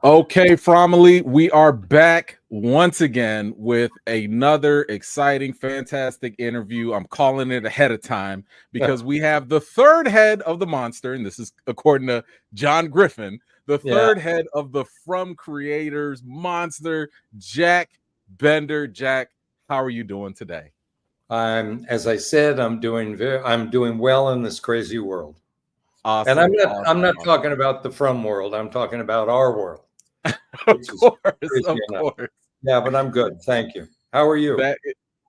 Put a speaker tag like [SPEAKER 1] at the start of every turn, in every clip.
[SPEAKER 1] Okay, Fromily, we are back once again with another exciting, fantastic interview. I'm calling it ahead of time because we have the third head of the monster, and this is according to John Griffin, the third head of the From Creators monster, Jack Bender. Jack, how are you doing today?
[SPEAKER 2] As I said, I'm doing well in this crazy world.
[SPEAKER 1] Awesome.
[SPEAKER 2] And I'm not talking about the From world. I'm talking about our world.
[SPEAKER 1] Of course.
[SPEAKER 2] Yeah, but I'm good. Thank you. How are you?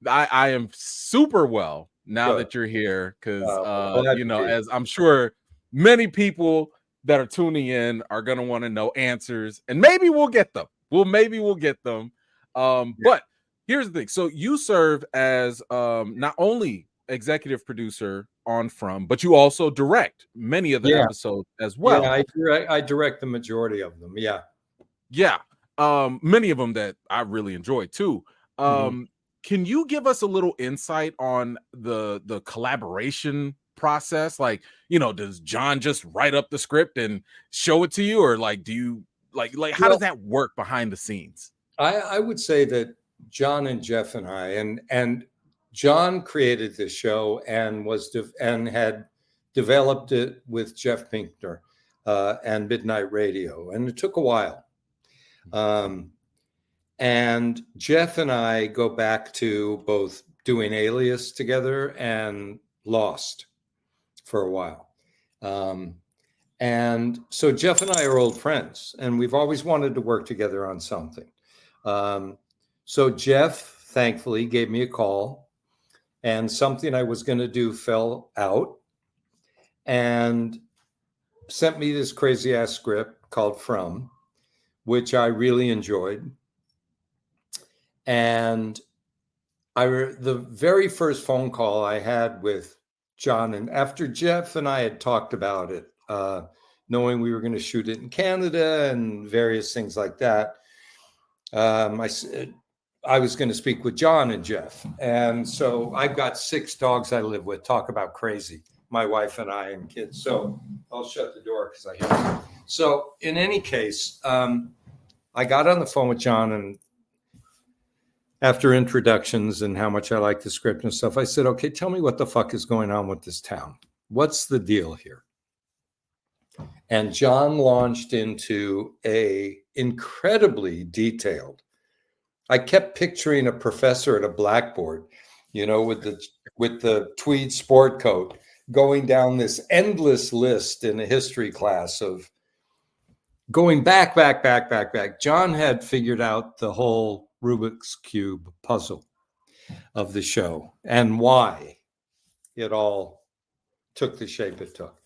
[SPEAKER 1] I am super well now that you're here because as I'm sure many people that are tuning in are gonna want to know answers, and maybe we'll get them. We'll get them. But here's the thing: so you serve as not only executive producer on From, but you also direct many of the episodes as well.
[SPEAKER 2] Yeah, I direct the majority of them.
[SPEAKER 1] Yeah. Many of them that I really enjoy too. Can you give us a little insight on the collaboration process? Like, does John just write up the script and show it to you, or like do you like how does that work behind the scenes?
[SPEAKER 2] I would say that John and Jeff and I and John created this show and had developed it with Jeff Pinkner and Midnight Radio, and it took a while. And Jeff and I go back to both doing Alias together and Lost for a while. And so Jeff and I are old friends, and we've always wanted to work together on something. So Jeff, thankfully, gave me a call, and something I was going to do fell out, and sent me this crazy ass script called From, which I really enjoyed. And the very first phone call I had with John, and after Jeff and I had talked about it, knowing we were going to shoot it in Canada and various things like that, I said I was going to speak with John and Jeff. And so I've got 6 dogs I live with. Talk about crazy. My wife and I and kids. So I'll shut the door because I hear them. So in any case, I got on the phone with John, and after introductions and how much I like the script and stuff, I said, okay, tell me what the fuck is going on with this town. What's the deal here? And John launched into a incredibly detailed. I kept picturing a professor at a blackboard, with the tweed sport coat, going down this endless list in a history class of going back. John had figured out the whole Rubik's Cube puzzle of the show and why it all took the shape it took.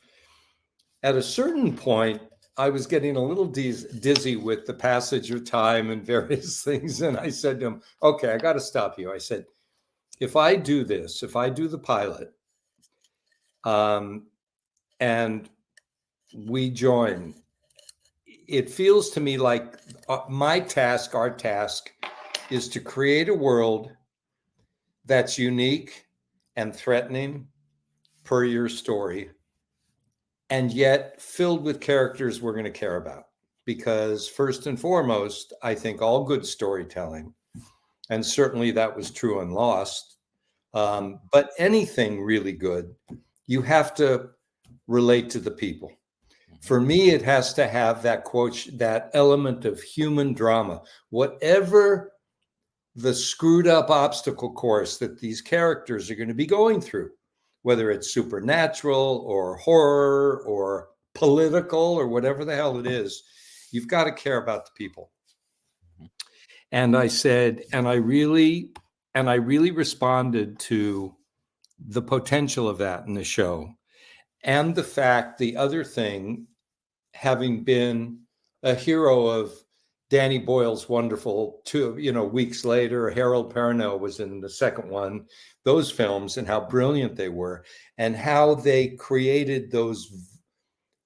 [SPEAKER 2] At a certain point, I was getting a little dizzy with the passage of time and various things. And I said to him, okay, I got to stop you. I said, if I do the pilot, and we join, it feels to me like our task is to create a world that's unique and threatening per your story, and yet filled with characters we're going to care about. Because first and foremost, I think all good storytelling, and certainly that was true in Lost, but anything really good, you have to relate to the people. For me, it has to have that element of human drama. Whatever the screwed up obstacle course that these characters are going to be going through, whether it's supernatural or horror or political or whatever the hell it is, you've got to care about the people. And I said, and I really responded to the potential of that in the show. And the other thing, having been a hero of Danny Boyle's wonderful Weeks Later, Harold Perrineau was in the second one, those films, and how brilliant they were, and how they created those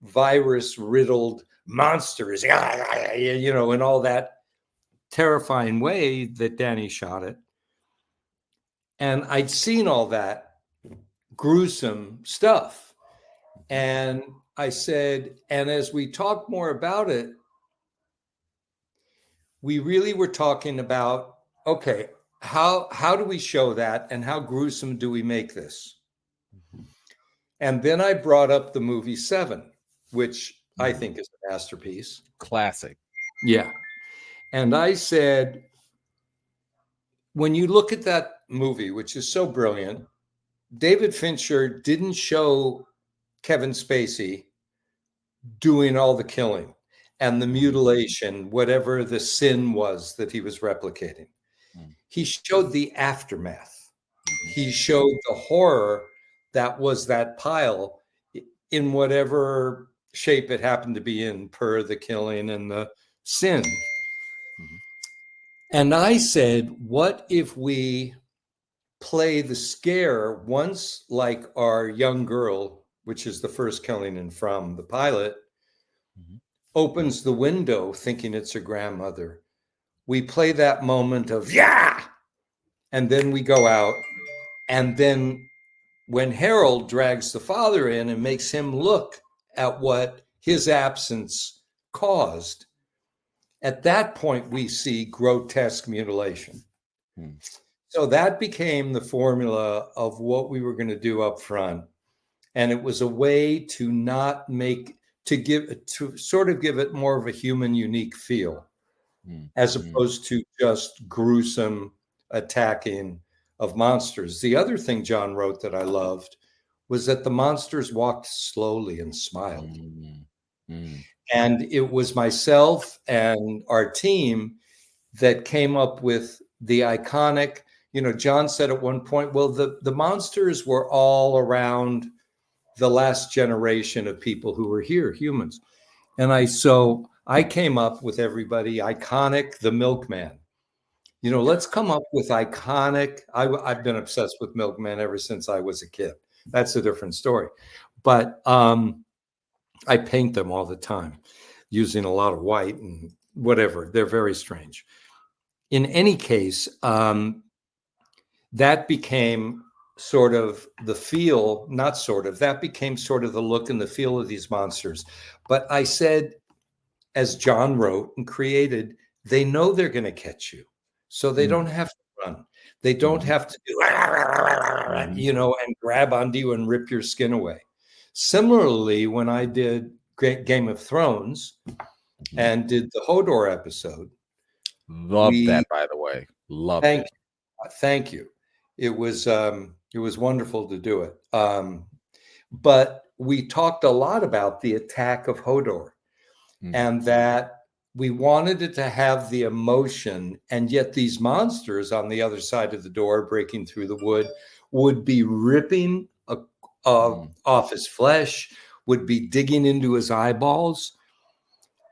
[SPEAKER 2] virus-riddled monsters, in all that terrifying way that Danny shot it. And I'd seen all that gruesome stuff. And I said, and as we talked more about it, we really were talking about, okay, how do we show that, and how gruesome do we make this? And then I brought up the movie Seven, which I think is a masterpiece.
[SPEAKER 1] Classic.
[SPEAKER 2] Yeah. And I said, when you look at that movie, which is so brilliant, David Fincher didn't show Kevin Spacey doing all the killing and the mutilation, whatever the sin was that he was replicating. He showed the aftermath. He showed the horror that was that pile in whatever shape it happened to be in, per the killing and the sin. And I said, what if we play the scare once, like our young girl, which is the first killing in From, the pilot, opens the window thinking it's her grandmother. We play that moment of, yeah! And then we go out. And then when Harold drags the father in and makes him look at what his absence caused, at that point, we see grotesque mutilation. So that became the formula of what we were going to do up front. And it was a way to not make, to sort of give it more of a human unique feel, as opposed to just gruesome attacking of monsters. The other thing John wrote that I loved was that the monsters walked slowly and smiled. And it was myself and our team that came up with the iconic, John said at one point, well, the monsters were all around the last generation of people who were here, humans. And I came up with everybody, iconic, the milkman. Let's come up with iconic. I've been obsessed with milkman ever since I was a kid. That's a different story. But I paint them all the time using a lot of white and whatever. They're very strange. In any case, that became sort of the feel, that became sort of the look and the feel of these monsters. But I said, as John wrote and created, they know they're going to catch you. So they don't have to run. They don't have to do, and grab onto you and rip your skin away. Similarly, when I did Game of Thrones and did the Hodor episode.
[SPEAKER 1] Loved that, by the way. Loved it.
[SPEAKER 2] Thank you. It was wonderful to do it. But we talked a lot about the attack of Hodor and that we wanted it to have the emotion, and yet these monsters on the other side of the door breaking through the wood would be ripping off his flesh, would be digging into his eyeballs.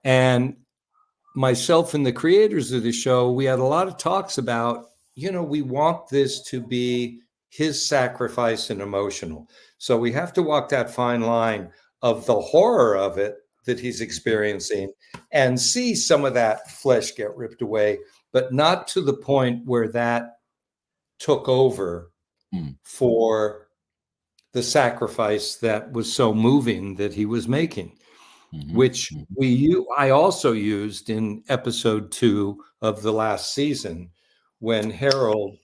[SPEAKER 2] And myself and the creators of the show, we had a lot of talks about, we want this to be his sacrifice and emotional. So we have to walk that fine line of the horror of it that he's experiencing and see some of that flesh get ripped away, but not to the point where that took over for the sacrifice that was so moving that he was making, which I also used in episode 2 of the last season when Boyd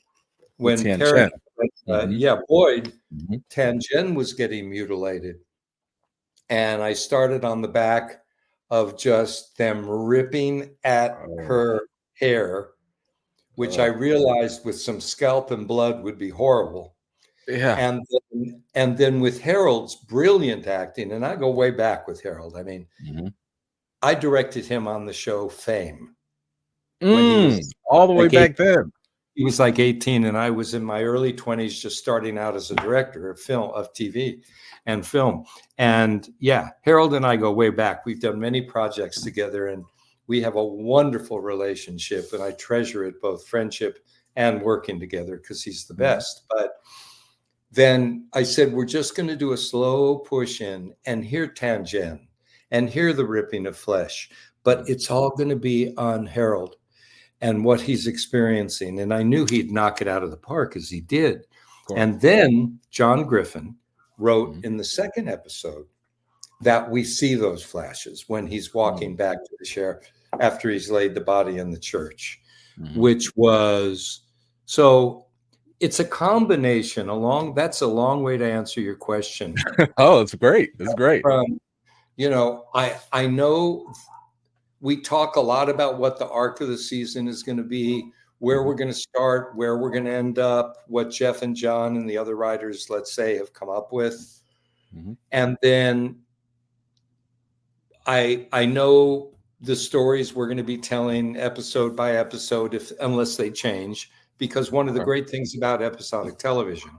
[SPEAKER 2] Tangen was getting mutilated. And I started on the back of just them ripping at her hair, which I realized with some scalp and blood would be horrible.
[SPEAKER 1] Yeah.
[SPEAKER 2] And then with Harold's brilliant acting, and I go way back with Harold. I mean, I directed him on the show Fame.
[SPEAKER 1] When he was all the way back then.
[SPEAKER 2] He was like 18, and I was in my early 20s, just starting out as a director of TV and film. And yeah, Harold and I go way back. We've done many projects together, and we have a wonderful relationship, and I treasure it, both friendship and working together, because he's the best. But then I said, we're just going to do a slow push in and hear Tangen and hear the ripping of flesh, but it's all going to be on Harold and what he's experiencing. And I knew he'd knock it out of the park, as he did. And then John Griffin wrote in the second episode that we see those flashes when he's walking back to the sheriff. after he's laid the body in the church, which was, so it's a combination that's a long way to answer your question.
[SPEAKER 1] Oh, it's great. It's great.
[SPEAKER 2] I know we talk a lot about what the arc of the season is going to be, where we're going to start, where we're going to end up, what Jeff and John and the other writers, let's say, have come up with. And then I know the stories we're going to be telling episode by episode, unless they change, because one of the great things about episodic television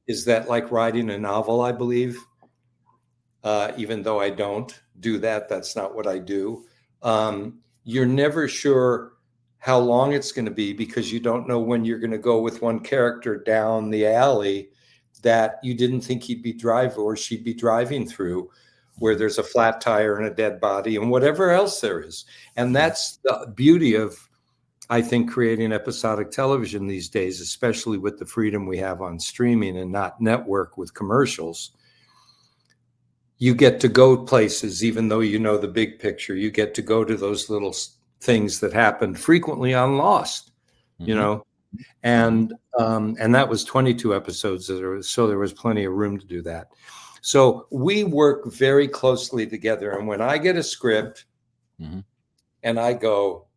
[SPEAKER 2] is that, like writing a novel, I believe, even though I don't do that's not what I do. You're never sure how long it's going to be, because you don't know when you're going to go with one character down the alley that you didn't think he'd be driving or she'd be driving through, where there's a flat tire and a dead body and whatever else there is. And that's the beauty of, I think, creating episodic television these days, especially with the freedom we have on streaming and not network with commercials. You get to go places, even though you know the big picture. You get to go to those little things that happened frequently on Lost, and that was 22 episodes. So there was plenty of room to do that. So we work very closely together. And when I get a script and I go,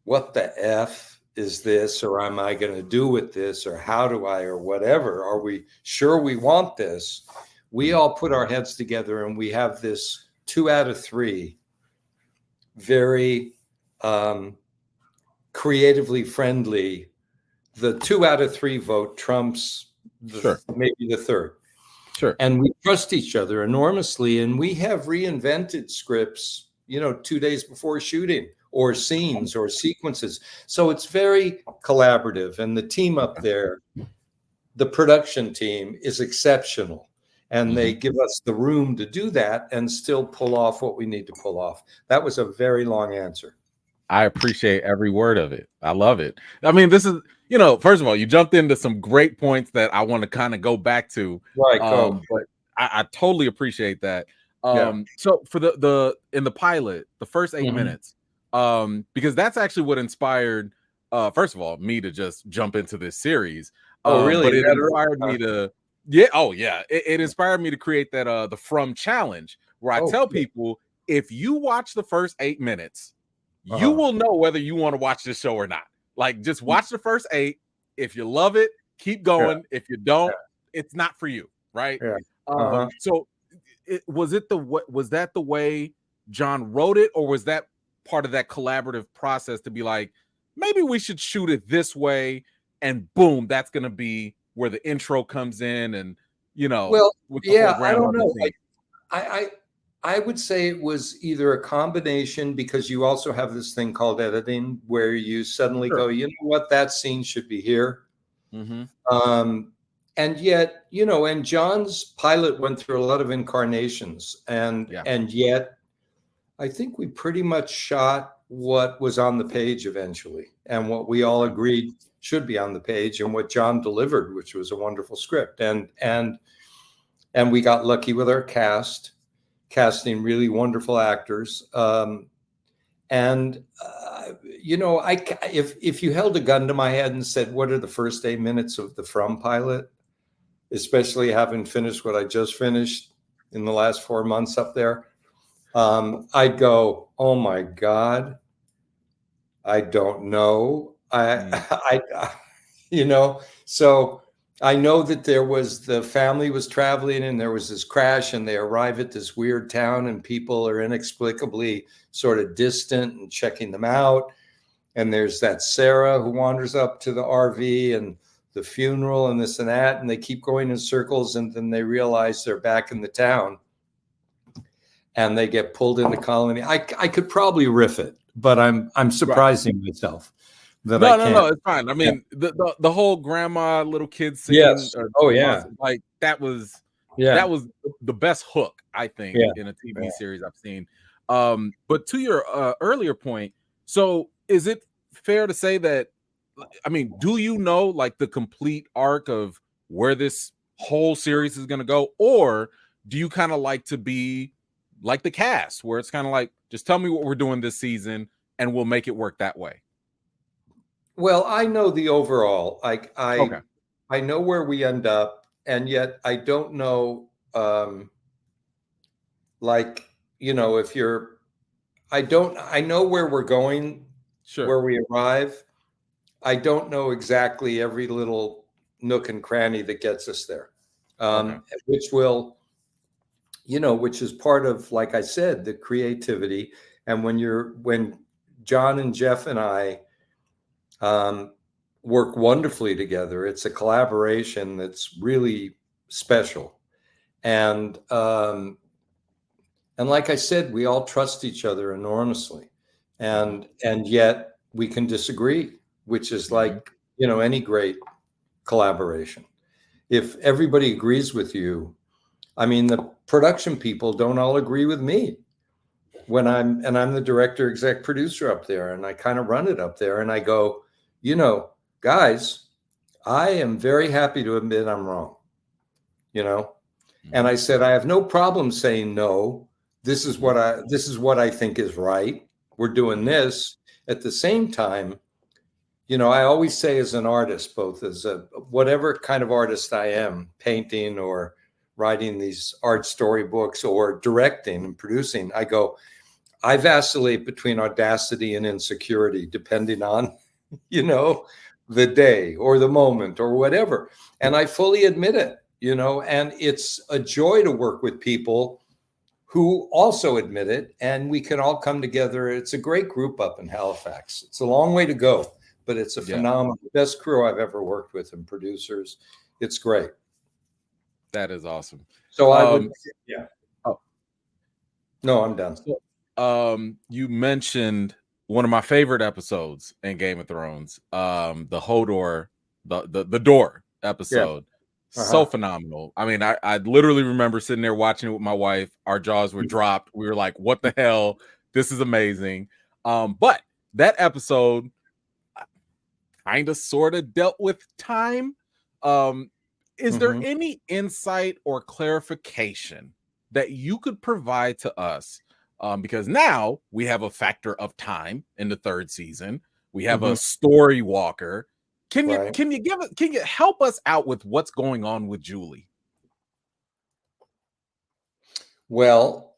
[SPEAKER 2] what the F is this? Or am I going to do with this? Or how do I, or whatever? Are we sure we want this? We all put our heads together and we have this 2 out of 3 very creatively friendly. The 2 out of 3 vote trumps maybe the third.
[SPEAKER 1] Sure.
[SPEAKER 2] And we trust each other enormously. And we have reinvented scripts, 2 days before shooting, or scenes or sequences. So it's very collaborative. And the team up there, the production team, is exceptional. And they give us the room to do that and still pull off what we need to pull off. That was a very long answer.
[SPEAKER 1] I appreciate every word of it. I love it. I mean, this is, first of all, you jumped into some great points that I want to kind of go back to.
[SPEAKER 2] Right.
[SPEAKER 1] But I totally appreciate that. So for in the pilot, the first 8 minutes, because that's actually what inspired, first of all, me to just jump into this series.
[SPEAKER 2] Oh, really?
[SPEAKER 1] But it inspired me to, it inspired me to create that, the From Challenge, where I tell people, if you watch the first 8 minutes, you will know whether you want to watch this show or not. Like, just watch the first 8. If you love it, keep going. If you don't, it's not for you, right? So, was that the way John wrote it, or was that part of that collaborative process to be like, maybe we should shoot it this way, and boom, that's going to be where the intro comes in, and
[SPEAKER 2] I don't know. I would say it was either a combination, because you also have this thing called editing, where you suddenly go, you know what, that scene should be here. And yet, and John's pilot went through a lot of incarnations, and yet I think we pretty much shot what was on the page eventually, and what we all agreed should be on the page, and what John delivered, which was a wonderful script. And we got lucky with our casting really wonderful actors. If you held a gun to my head and said, what are the first 8 minutes of the From pilot, especially having finished what I just finished in the last 4 months up there, I'd go, oh my God, I don't know. So I know that the family was traveling and there was this crash, and they arrive at this weird town and people are inexplicably sort of distant and checking them out. And there's that Sarah who wanders up to the RV, and the funeral and this and that, and they keep going in circles, and then they realize they're back in the town and they get pulled into Colony. I could probably riff it, but I'm surprising myself.
[SPEAKER 1] No, it's fine. I mean, the whole grandma, little kid scene.
[SPEAKER 2] Yes.
[SPEAKER 1] Like that was the best hook, I think, in a TV series I've seen. But to your earlier point, so is it fair to say that, I mean, do you know like the complete arc of where this whole series is going to go, or do you kind of like to be like the cast, where it's kind of like, Just tell me what we're doing this season, and we'll make it work that way.
[SPEAKER 2] Well, I know the overall.
[SPEAKER 1] Okay.
[SPEAKER 2] I know where we end up, and yet I don't know. Like, you know, if you're, I know where we're going,
[SPEAKER 1] Sure.
[SPEAKER 2] where we arrive. I don't know exactly every little nook and cranny that gets us there, which will, you know, which is part of, like I said, the creativity. And when John and Jeff and I work wonderfully together, it's a collaboration that's really special. And like I said, we all trust each other enormously, and yet we can disagree, which is like, you know, any great collaboration. If everybody agrees with you, I mean, the production people don't all agree with me when I'm the director, exec producer up there, and I kind of run it up there, and I go, you know, guys, I am very happy to admit I'm wrong, you know, and I said, I have no problem saying no. This is what I think is right. We're doing this. At the same time, you know, I always say, as an artist, both as a whatever kind of artist I am, painting or writing these art storybooks or directing and producing, I go, I vacillate between audacity and insecurity, depending on, you know, the day or the moment or whatever. And I fully admit it, you know, and it's a joy to work with people who also admit it, and we can all come together. It's a great group up in Halifax. It's a long way to go, but it's a phenomenal, best crew I've ever worked with, and producers. It's great.
[SPEAKER 1] That is awesome.
[SPEAKER 2] So I would, Oh, no, I'm done.
[SPEAKER 1] So, you mentioned one of my favorite episodes in Game of Thrones, the Hodor, the door episode. So phenomenal. I mean, I literally remember sitting there watching it with my wife. Our jaws were dropped. We were like, what the hell? This is amazing. But that episode kind of sort of dealt with time. Is there any insight or clarification that you could provide to us? Because now we have a factor of time in the third season. We have a story walker. Can you help us out with what's going on with Julie?
[SPEAKER 2] Well,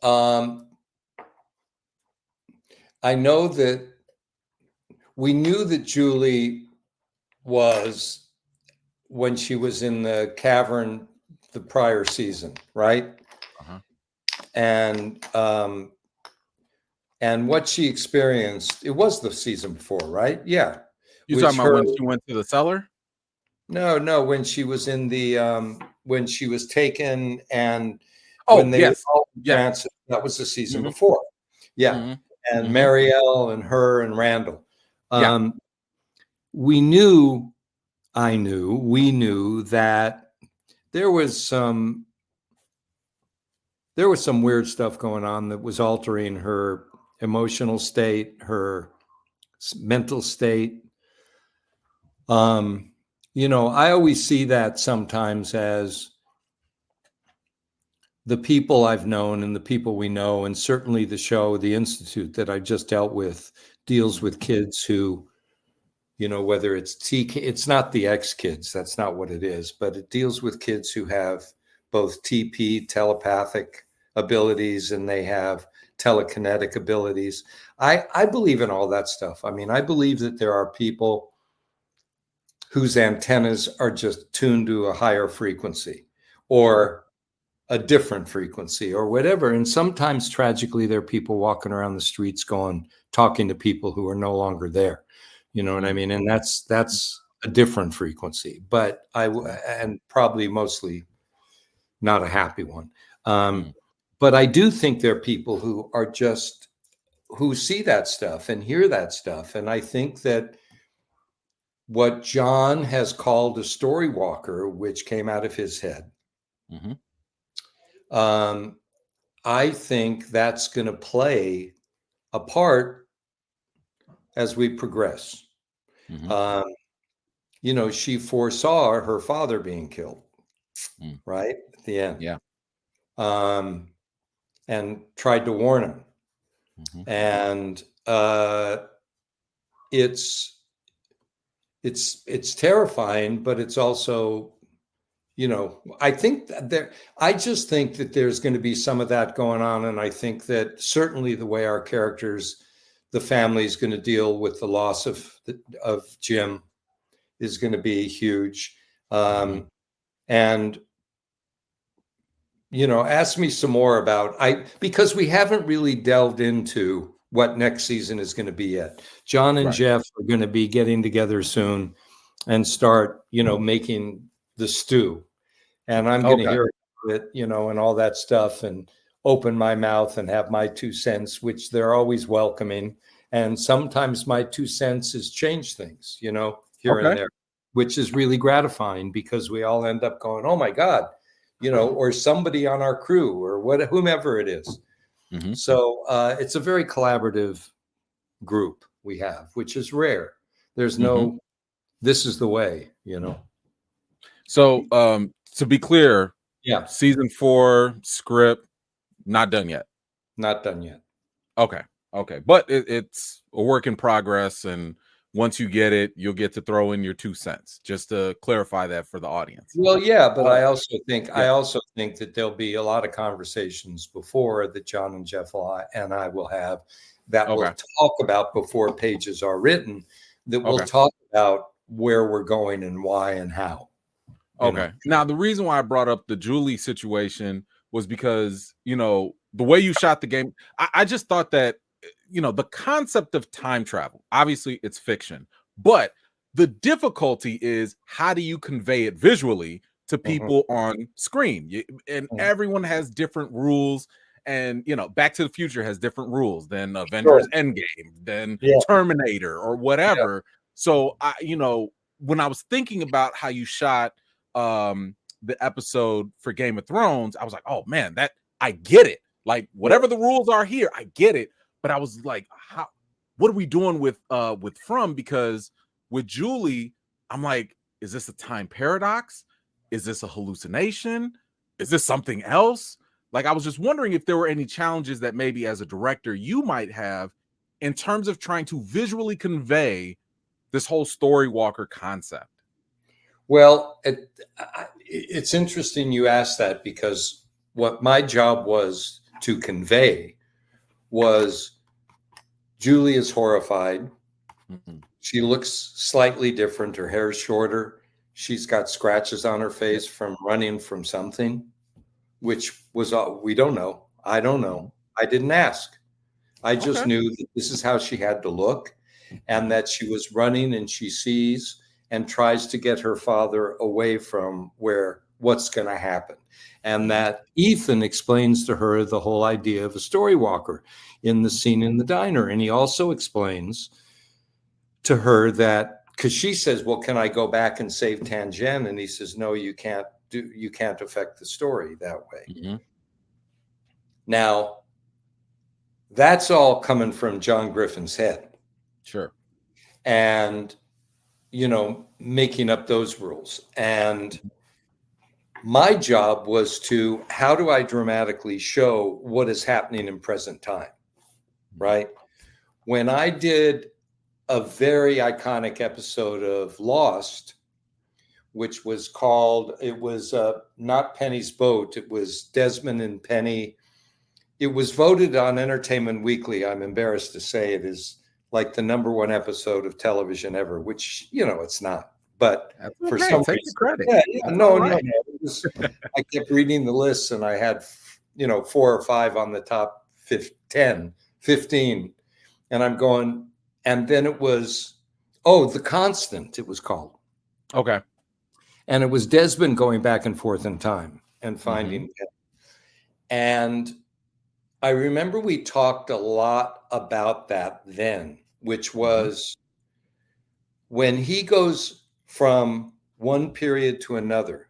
[SPEAKER 2] I know that we knew that Julie was, when she was in the cavern the prior season, right? And what she experienced, it was the season before, right? Yeah.
[SPEAKER 1] You talking about when she went to the cellar?
[SPEAKER 2] No, when she was in the when she was taken, and
[SPEAKER 1] when they were all
[SPEAKER 2] transit, that was the season before. Yeah. And Marielle and her and Randall. We knew that there was some weird stuff going on that was altering her emotional state, her mental state. You know, I always see that sometimes as the people I've known and the people we know, and certainly the show, The Institute, that I just dealt with, deals with kids who, you know, whether it's it's not the X kids, that's not what it is, but it deals with kids who have both TP, telepathic abilities, and they have telekinetic abilities. I believe in all that stuff. I mean, I believe that there are people whose antennas are just tuned to a higher frequency or a different frequency or whatever. And sometimes, tragically, there are people walking around the streets talking to people who are no longer there. You know what I mean? And that's a different frequency, but and probably mostly not a happy one. But I do think there are people who are who see that stuff and hear that stuff. And I think that what John has called a story walker, which came out of his head, I think that's going to play a part as we progress. You know, she foresaw her father being killed, right? At the end.
[SPEAKER 1] Yeah.
[SPEAKER 2] And tried to warn him. Mm-hmm. And it's terrifying, but it's also, you know, I just think that there's going to be some of that going on. And I think that certainly the way our characters, the family is going to deal with the loss of Jim is going to be huge. And, you know, ask me some more about, because we haven't really delved into what next season is going to be yet. John and Jeff are going to be getting together soon and start, you know, making the stew. And I'm going to hear it, you know, and all that stuff, and open my mouth and have my 2 cents, which they're always welcoming. And sometimes my 2 cents has changed things, you know, here and there, which is really gratifying, because we all end up going, oh my God, you know, or somebody on our crew or whomever it is. Mm-hmm. So it's a very collaborative group we have, which is rare. There's no, this is the way, you know.
[SPEAKER 1] So to be clear, season 4 script not done yet.
[SPEAKER 2] Not done yet.
[SPEAKER 1] Okay, but it's a work in progress, and once you get it, you'll get to throw in your 2 cents. Just to clarify that for the audience.
[SPEAKER 2] Well, yeah, but I also think that there'll be a lot of conversations before that John and Jeff and I will have that we'll talk about before pages are written. That we'll talk about where we're going and why and how.
[SPEAKER 1] Okay. Now, the reason why I brought up the Julie situation was because, you know, the way you shot the game, I just thought that, you know, the concept of time travel, obviously it's fiction, but the difficulty is, how do you convey it visually to people on screen? And everyone has different rules. And, you know, Back to the Future has different rules than Avengers Endgame, than Terminator or whatever. So, you know, when I was thinking about how you shot the episode for Game of Thrones, I was like, oh man, that I get it. Like, whatever the rules are here, I get it. But I was like, what are we doing with From? Because with Julie, I'm like, is this a time paradox? Is this a hallucination? Is this something else? Like, I was just wondering if there were any challenges that maybe as a director you might have in terms of trying to visually convey this whole story walker concept.
[SPEAKER 2] Well, it's interesting you asked that, because what my job was to convey was Julie is horrified. Mm-hmm. She looks slightly different. Her hair is shorter. She's got scratches on her face from running from something, which was, we don't know. I don't know. I didn't ask. I just knew that this is how she had to look, and that she was running, and she sees and tries to get her father away from what's going to happen. And that Ethan explains to her the whole idea of a story walker in the scene in the diner. And he also explains to her that, because she says, well, can I go back and save Tangen? And he says, no, you can't affect the story that way. Mm-hmm. Now, that's all coming from John Griffin's head.
[SPEAKER 1] Sure.
[SPEAKER 2] And, you know, making up those rules. And my job was to, how do I dramatically show what is happening in present time, right? When I did a very iconic episode of Lost, which was called, it was not Penny's Boat, it was Desmond and Penny. It was voted on Entertainment Weekly, I'm embarrassed to say it is like the #1 episode of television ever, which, you know, it's not. But for some
[SPEAKER 1] take the credit.
[SPEAKER 2] No. I kept reading the lists, and I had, you know, 4 or 5 on the top 10, 15. And I'm going, and then it was, The Constant, it was called.
[SPEAKER 1] Okay.
[SPEAKER 2] And it was Desmond going back and forth in time and finding it. And I remember we talked a lot about that then, which was when he goes from one period to another,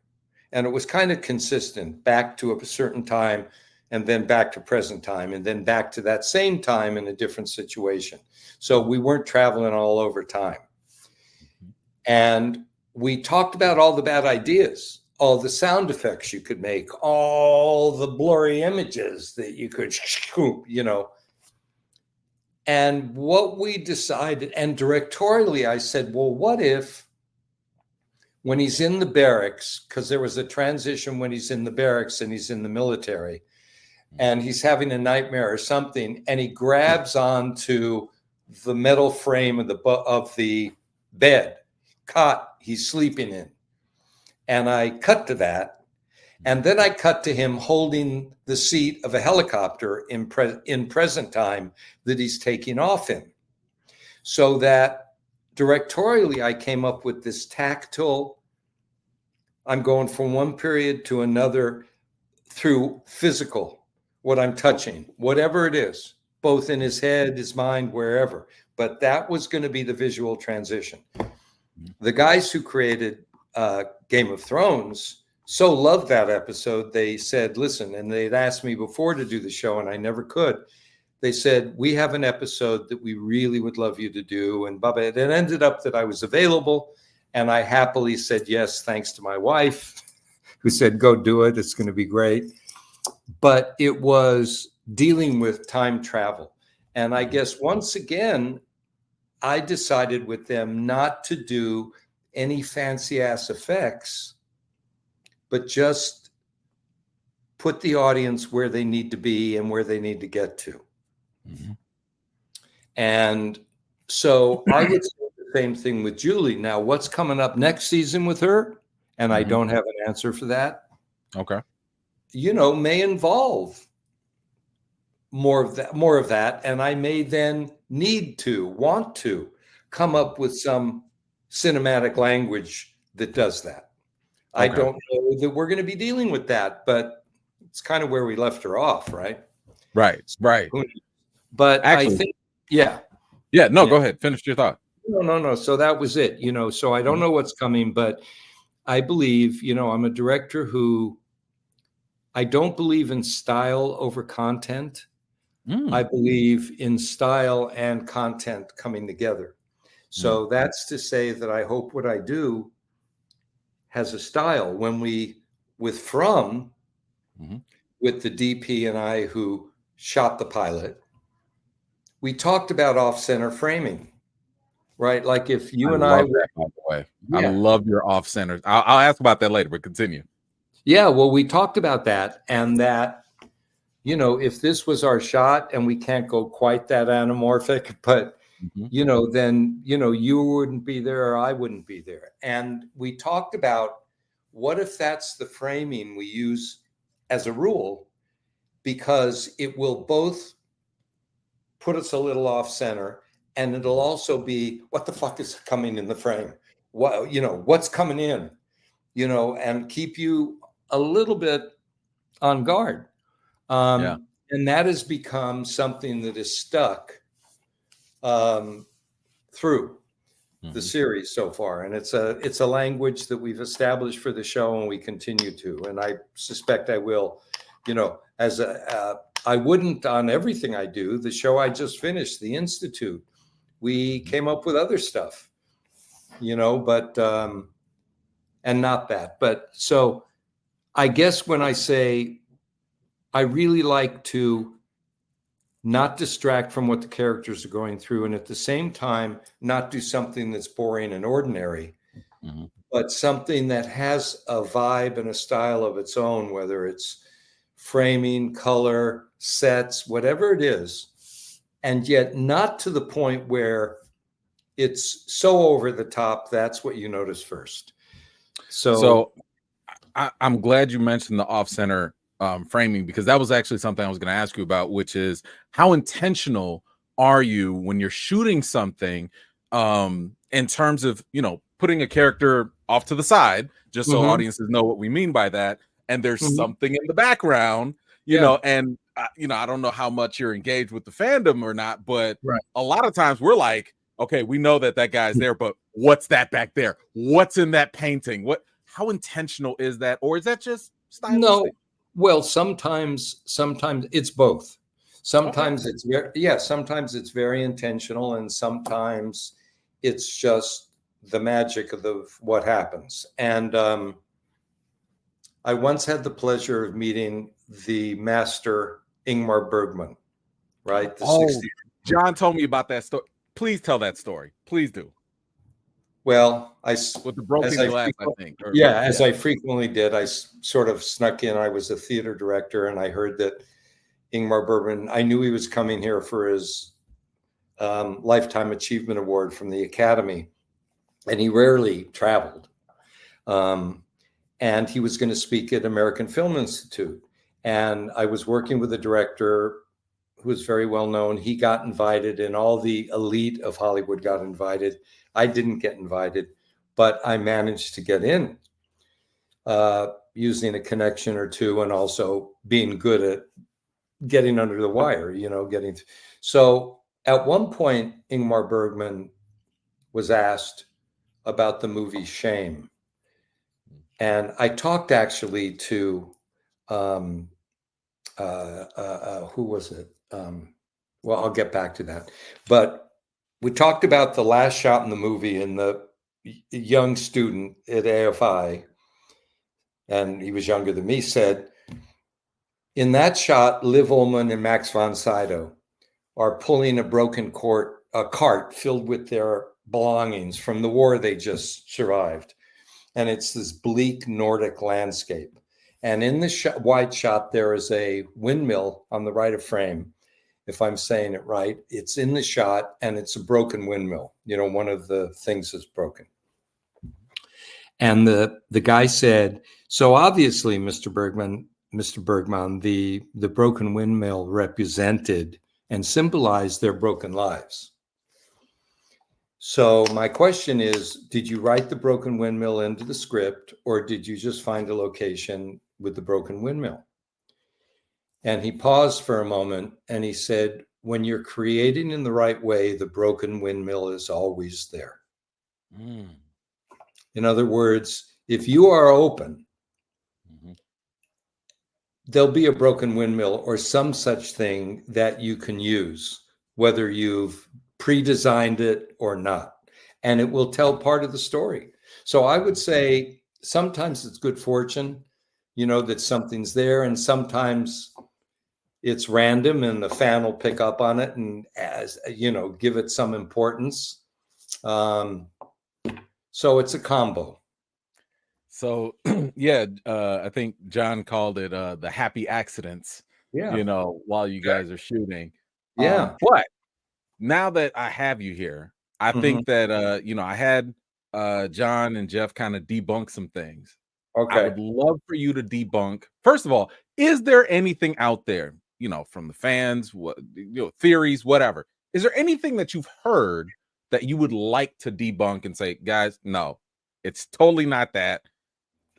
[SPEAKER 2] and it was kind of consistent, back to a certain time, and then back to present time, and then back to that same time in a different situation. So we weren't traveling all over time. And we talked about all the bad ideas, all the sound effects you could make, all the blurry images that you could, you know. And what we decided, and directorially, I said, well, what if when he's in the barracks, because there was a transition when he's in the barracks and he's in the military, and he's having a nightmare or something, and he grabs onto the metal frame of the bed, cot he's sleeping in. And I cut to that. And then I cut to him holding the seat of a helicopter in present time that he's taking off in. So that directorially, I came up with this tactile, I'm going from one period to another through physical, what I'm touching, whatever it is, both in his head, his mind, wherever. But that was going to be the visual transition. The guys who created Game of Thrones so loved that episode, they said, listen, and they'd asked me before to do the show, and I never could. They said, we have an episode that we really would love you to do. And Bubba, it ended up that I was available, and I happily said yes, thanks to my wife, who said, go do it. It's going to be great. But it was dealing with time travel. And I guess once again, I decided with them not to do any fancy ass effects, but just put the audience where they need to be and where they need to get to. Mm-hmm. And so I would say the same thing with Julie. Now, what's coming up next season with her? And I don't have an answer for that.
[SPEAKER 1] Okay.
[SPEAKER 2] May involve more of that. And I may then want to come up with some cinematic language that does that. Okay. I don't know that we're going to be dealing with that, but it's kind of where we left her off, right?
[SPEAKER 1] Right.
[SPEAKER 2] But actually, I think,
[SPEAKER 1] go ahead. Finish your thought.
[SPEAKER 2] No. So that was it, so I don't know what's coming, but I believe, I'm a director who I don't believe in style over content. I believe in style and content coming together. So that's to say that I hope what I do has a style. When with the DP and I who shot the pilot, we talked about off-center framing, right? Like if you and I
[SPEAKER 1] were, by the way, I love your off-center. I'll ask about that later, but continue.
[SPEAKER 2] Yeah, well, we talked about that, and that, if this was our shot and we can't go quite that anamorphic, but then, you wouldn't be there or I wouldn't be there. And we talked about what if that's the framing we use as a rule, because it will both put us a little off center and it'll also be what the fuck is coming in the frame? What's coming in, and keep you a little bit on guard. And that has become something that is stuck through the series so far, and it's a language that we've established for the show, and we continue to. And I suspect I will, as I wouldn't on everything I do. The show I just finished, The Institute, we came up with other stuff, but and not that. But so I guess when I say I really like to not distract from what the characters are going through, and at the same time, not do something that's boring and ordinary, but something that has a vibe and a style of its own, whether it's framing, color, sets, whatever it is, and yet not to the point where it's so over the top, that's what you notice first. So
[SPEAKER 1] I'm glad you mentioned the off-center framing, because that was actually something I was going to ask you about, which is how intentional are you when you're shooting something in terms of, putting a character off to the side, just so audiences know what we mean by that. And there's something in the background, and, I don't know how much you're engaged with the fandom or not, but a lot of times we're like, okay, we know that guy's there, but what's that back there? What's in that painting? How intentional is that? Or is that just stylistic?
[SPEAKER 2] No. Well, sometimes it's both. Sometimes sometimes it's very intentional, and sometimes it's just the magic of what happens. And I once had the pleasure of meeting the master Ingmar Bergman, right?
[SPEAKER 1] John told me about that story. Please tell that story. Please do.
[SPEAKER 2] Well,
[SPEAKER 1] with the broken glass, I think.
[SPEAKER 2] As I frequently did, I sort of snuck in. I was a theater director, and I heard that Ingmar Bergman, I knew he was coming here for his Lifetime Achievement Award from the Academy, and he rarely traveled. And he was going to speak at American Film Institute. And I was working with a director who was very well known. He got invited, and all the elite of Hollywood got invited. I didn't get invited, but I managed to get in using a connection or two, and also being good at getting under the wire, So at one point, Ingmar Bergman was asked about the movie Shame. And I talked actually to, who was it? Well, I'll get back to that. But we talked about the last shot in the movie, and the young student at AFI, and he was younger than me, said, in that shot, Liv Ullmann and Max von Sydow are pulling a broken cart filled with their belongings from the war they just survived. And it's this bleak Nordic landscape. And in the wide shot, there is a windmill on the right of frame. If I'm saying it right, it's in the shot, and it's a broken windmill. One of the things is broken. And the guy said, so obviously, Mr. Bergman, the broken windmill represented and symbolized their broken lives. So my question is, did you write the broken windmill into the script, or did you just find a location with the broken windmill? And he paused for a moment, and he said, when you're creating in the right way, the broken windmill is always there. Mm. In other words, if you are open, there'll be a broken windmill or some such thing that you can use, whether you've pre-designed it or not, and it will tell part of the story. So I would say sometimes it's good fortune, that something's there, and sometimes it's random and the fan will pick up on it and, give it some importance. So it's a combo.
[SPEAKER 1] So I think John called it the happy accidents, while you guys are shooting.
[SPEAKER 2] Yeah.
[SPEAKER 1] But now that I have you here, I think that I had John and Jeff kind of debunk some things.
[SPEAKER 2] Okay.
[SPEAKER 1] I would love for you to debunk. First of all, is there anything out there, from the fans, theories, whatever? Is there anything that you've heard that you would like to debunk and say, guys, no, it's totally not that?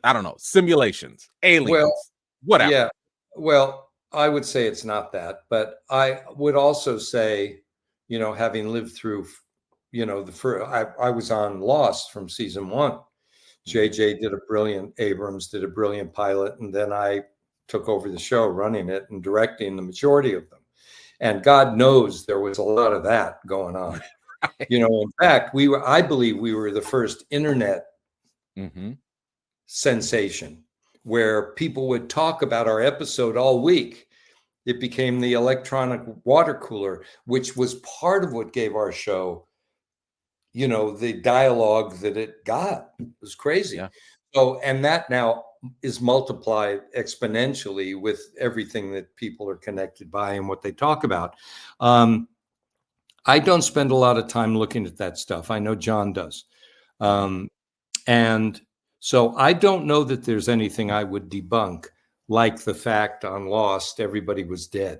[SPEAKER 1] I don't know, simulations, aliens, whatever.
[SPEAKER 2] Yeah. Well, I would say it's not that, but I would also say, having lived through, I was on Lost from season 1. JJ Abrams did a brilliant pilot, and then I took over the show, running it and directing the majority of them. And God knows there was a lot of that going on. Right. In fact, I believe we were the first internet sensation where people would talk about our episode all week. It became the electronic water cooler, which was part of what gave our show, the dialogue that it got. It was crazy. Yeah. So, and that now is multiplied exponentially with everything that people are connected by and what they talk about. I don't spend a lot of time looking at that stuff. I know John does. And so I don't know that there's anything I would debunk, like the fact on Lost, everybody was dead.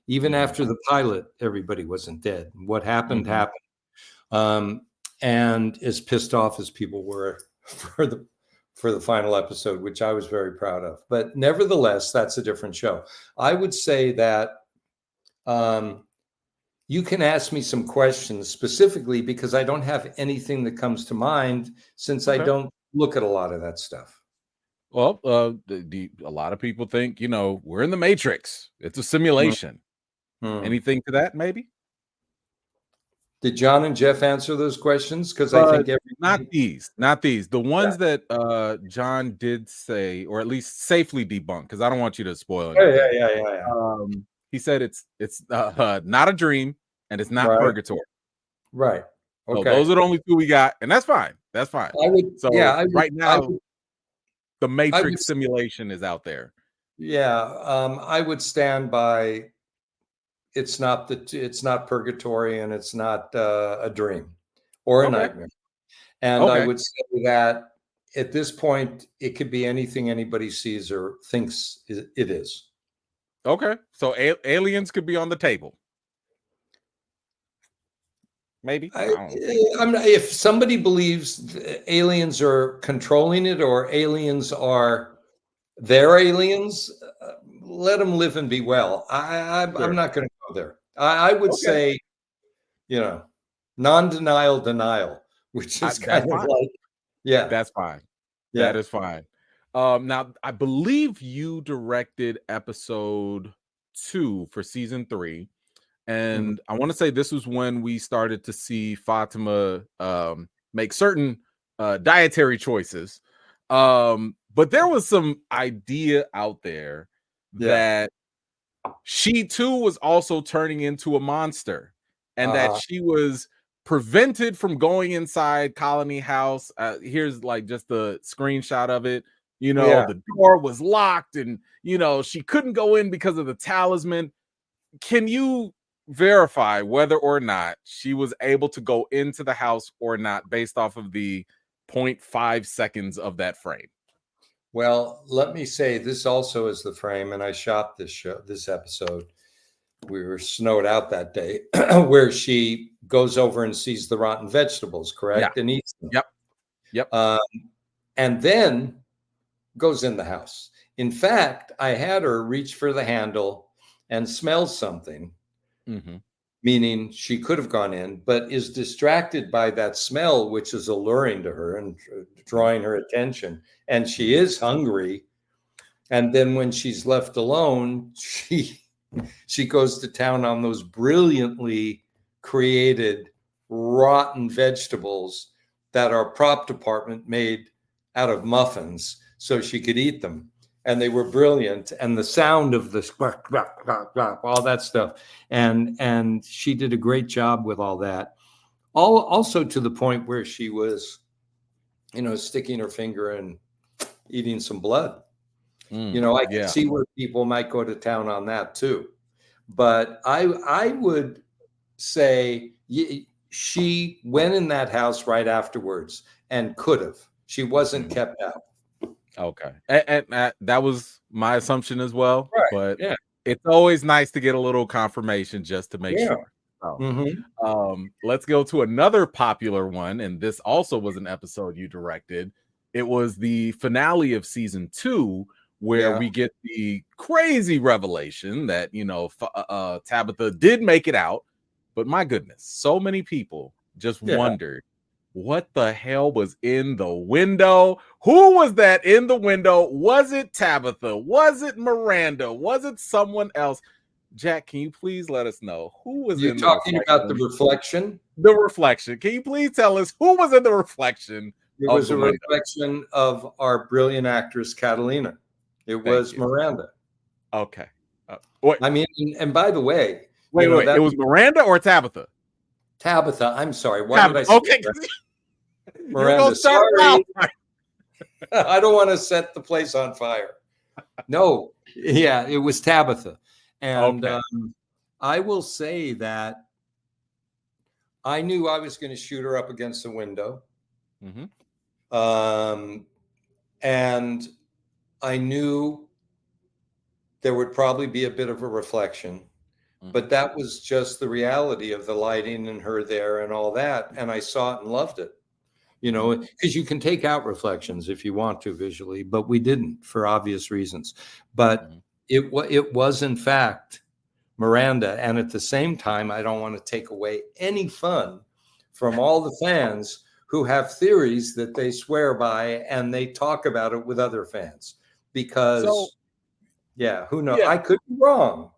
[SPEAKER 2] Even after the pilot, everybody wasn't dead. What happened, happened. And as pissed off as people were for the final episode, which I was very proud of. But nevertheless, that's a different show. I would say that you can ask me some questions specifically, because I don't have anything that comes to mind, since I don't look at a lot of that stuff.
[SPEAKER 1] Well, a lot of people think, we're in the Matrix. It's a simulation. Anything to that, maybe?
[SPEAKER 2] Did John and Jeff answer those questions? Because I think
[SPEAKER 1] not these. The ones that John did say, or at least safely debunk, because I don't want you to spoil it.
[SPEAKER 2] Yeah.
[SPEAKER 1] He said it's not a dream, and it's not purgatory.
[SPEAKER 2] Right.
[SPEAKER 1] Okay. So those are the only two we got, and that's fine. That's fine. Right now, the Matrix simulation is out there.
[SPEAKER 2] Yeah, I would stand by. It's not purgatory, and it's not a dream or a nightmare. And I would say that at this point, it could be anything anybody sees or thinks it is.
[SPEAKER 1] Okay, so aliens could be on the table. Maybe.
[SPEAKER 2] If somebody believes aliens are controlling it or aliens are their aliens, let them live and be well. I'm not going to go there. I would say, non-denial denial, which is kind of like,
[SPEAKER 1] that's fine. Yeah. That is fine. Now, I believe you directed episode 2 for season 3. And I want to say this was when we started to see Fatima make certain dietary choices. But there was some idea out there that she too was also turning into a monster, and that she was prevented from going inside Colony House. Here's like just the screenshot of it. The door was locked, and she couldn't go in because of the talisman. Can you verify whether or not she was able to go into the house or not based off of the 0.5 seconds of that frame?
[SPEAKER 2] Well, let me say this also is the frame, and I shot this episode. We were snowed out that day, where she goes over and sees the rotten vegetables, correct?
[SPEAKER 1] Yeah.
[SPEAKER 2] And eats them.
[SPEAKER 1] Yep.
[SPEAKER 2] And then goes in the house. In fact, I had her reach for the handle and smell something, meaning she could have gone in, but is distracted by that smell, which is alluring to her and drawing her attention. And she is hungry. And then when she's left alone, she goes to town on those brilliantly created rotten vegetables that our prop department made out of muffins so she could eat them. And they were brilliant. And the sound of the all that stuff. And she did a great job with all that. Also to the point where she was, sticking her finger and eating some blood. I can see where people might go to town on that too. But I would say she went in that house right afterwards and could have. She wasn't kept out.
[SPEAKER 1] Okay. And that was my assumption as well.
[SPEAKER 2] Right.
[SPEAKER 1] But it's always nice to get a little confirmation just to make sure. So, let's go to another popular one. And this also was an episode you directed. It was the finale of season 2, where we get the crazy revelation that, Tabitha did make it out. But my goodness, so many people just wondered, what the hell was in the window? Who was that in the window? Was it Tabitha? Was it Miranda? Was it someone else? Jack, can you please let us know who was
[SPEAKER 2] in the reflection? You're talking about the reflection?
[SPEAKER 1] The reflection. Can you please tell us who was in the reflection?
[SPEAKER 2] It was a reflection of our brilliant actress, Catalina. It was Miranda.
[SPEAKER 1] Okay.
[SPEAKER 2] I mean, and by the way,
[SPEAKER 1] wait. It was Miranda or Tabitha?
[SPEAKER 2] Tabitha. I'm sorry. Why did I say
[SPEAKER 1] that?
[SPEAKER 2] Miranda? Sorry. I don't want to set the place on fire. No. Yeah, it was Tabitha. And I will say that I knew I was going to shoot her up against the window. And I knew there would probably be a bit of a reflection, but that was just the reality of the lighting and her there and all that. And I saw it and loved it, because you can take out reflections if you want to visually, but we didn't for obvious reasons. But it was in fact Miranda. And at the same time, I don't want to take away any fun from all the fans who have theories that they swear by and they talk about it with other fans. Because, who knows? I could be wrong.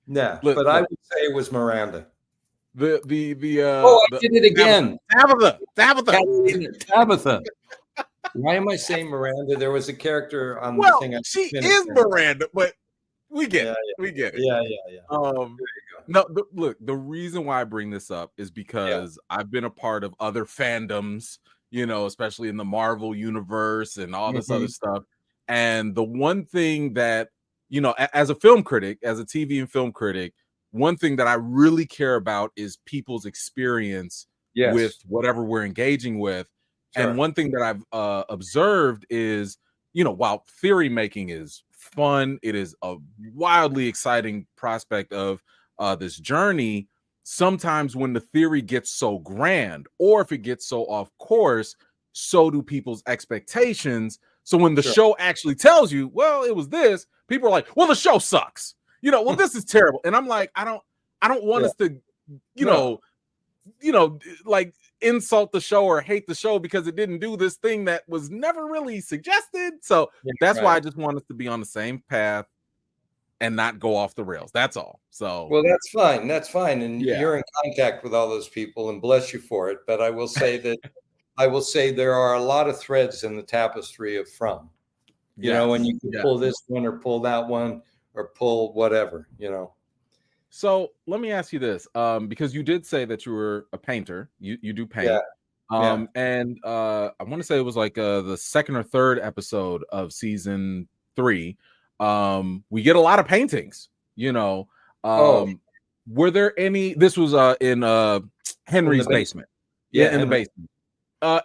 [SPEAKER 2] But I would say it was Miranda.
[SPEAKER 1] I
[SPEAKER 2] did it again.
[SPEAKER 1] Tabitha.
[SPEAKER 2] Why am I saying Miranda? There was a character on the thing.
[SPEAKER 1] She is Miranda, but we get it. We get it.
[SPEAKER 2] Yeah. There you go.
[SPEAKER 1] No, look, the reason why I bring this up is because I've been a part of other fandoms, especially in the Marvel universe and all this other stuff. And the one thing that, as a film critic, as a TV and film critic, one thing that I really care about is people's experience with whatever we're engaging with. Sure. And one thing that I've observed is, while theory making is fun, it is a wildly exciting prospect of this journey. Sometimes when the theory gets so grand, or if it gets so off course, so do people's expectations. So when the show actually tells you, well, it was this, people are like, well, the show sucks. Well, this is terrible. And I'm like, I don't want us to, like insult the show or hate the show because it didn't do this thing that was never really suggested. So that's why I just want us to be on the same path and not go off the rails. That's all. So
[SPEAKER 2] well, that's fine. That's fine. And you're in contact with all those people, and bless you for it. But I will say that there are a lot of threads in the tapestry of From. You know, and you can pull this one or pull that one or pull whatever,
[SPEAKER 1] So let me ask you this, because you did say that you were a painter. You do paint. And I want to say it was like the second or third episode of season 3. We get a lot of paintings, were there any? This was in Henry's basement. In the basement.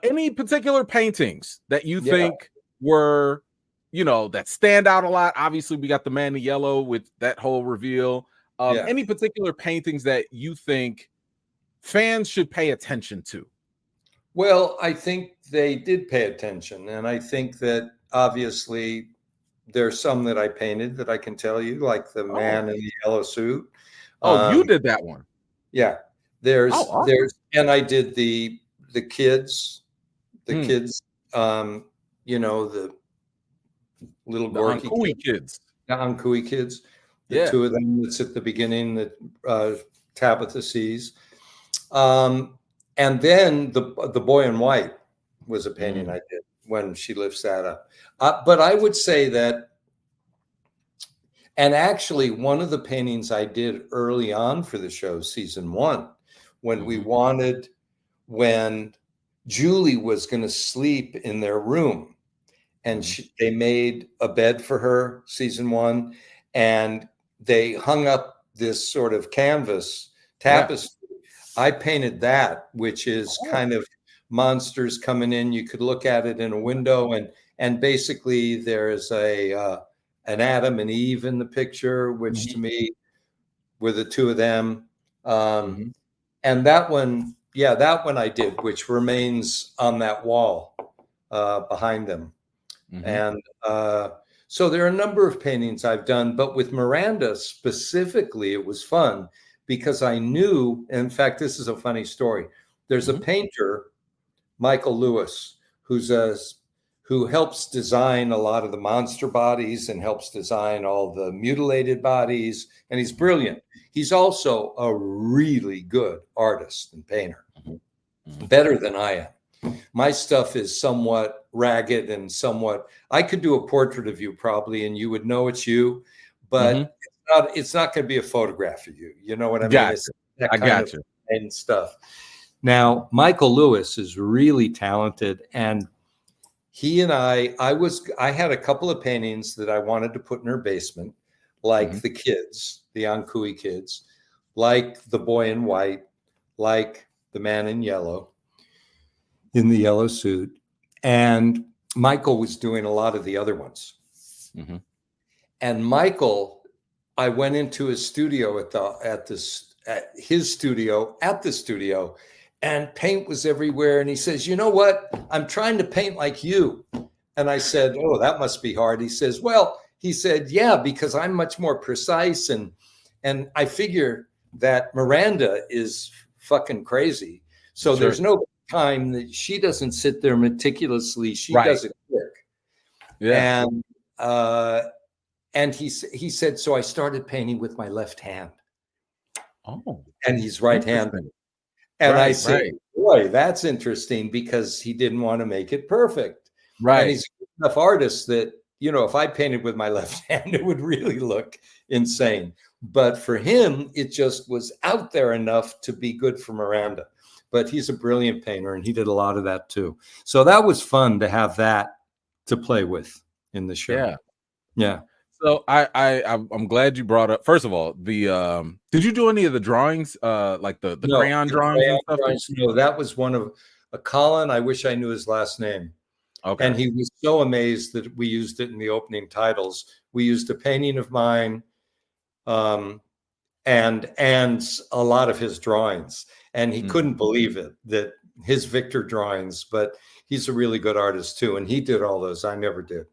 [SPEAKER 1] Any particular paintings that you think were, that stand out a lot? Obviously, we got the man in yellow with that whole reveal. Any particular paintings that you think fans should pay attention to?
[SPEAKER 2] Well, I think they did pay attention. And I think that obviously there's some that I painted that I can tell you, like the man in the yellow suit.
[SPEAKER 1] You did that one.
[SPEAKER 2] Yeah. There's, and I did the kids, the little
[SPEAKER 1] Gorky kids.
[SPEAKER 2] The Ankui kids. The two of them that's at the beginning that Tabitha sees. And then the boy in white was a painting I did when she lifts that up. But I would say that, and actually one of the paintings I did early on for the show, season 1, when Julie was going to sleep in their room, and they made a bed for her, season 1, and they hung up this sort of canvas tapestry. I painted that, which is kind of monsters coming in. You could look at it in a window, and basically there's an Adam and Eve in the picture, which to me were the two of them. And that one, that one I did, which remains on that wall behind them. And so there are a number of paintings I've done, but with Miranda specifically, it was fun because I knew, in fact, this is a funny story. There's a painter, Michael Lewis, who helps design a lot of the monster bodies and helps design all the mutilated bodies. And he's brilliant. He's also a really good artist and painter, better than I am. My stuff is somewhat ragged and I could do a portrait of you probably, and you would know it's you, but it's not going to be a photograph of you. You know what I mean? It's that kind of and stuff. Now, Michael Lewis is really talented, and he and I had a couple of paintings that I wanted to put in her basement, like the kids, the Ankui kids, like the boy in white, like the man in yellow, in the yellow suit. And Michael was doing a lot of the other ones. And Michael, I went into his studio at the studio, and paint was everywhere. And he says, you know what? I'm trying to paint like you. And I said, oh, that must be hard. He says, well, yeah, because I'm much more precise. And I figure that Miranda is fucking crazy. So there's no time that she doesn't sit there meticulously. She does it quick. And he said, so I started painting with my left hand. And he's right-handed. And I said, boy, that's interesting, because he didn't want to make it perfect. And he's enough artist that, if I painted with my left hand, it would really look insane. But for him, it just was out there enough to be good for Miranda. But he's a brilliant painter, and he did a lot of that too. So that was fun to have that to play with in the show. Yeah.
[SPEAKER 1] So I'm glad you brought up. First of all, the did you do any of the drawings, like the crayon drawings and stuff?
[SPEAKER 2] No, that was one of Kaelen. I wish I knew his last name. Okay. And he was so amazed that we used it in the opening titles. We used a painting of mine, and a lot of his drawings, and he couldn't believe it, that his Victor drawings. But he's a really good artist too, and he did all those. I never did.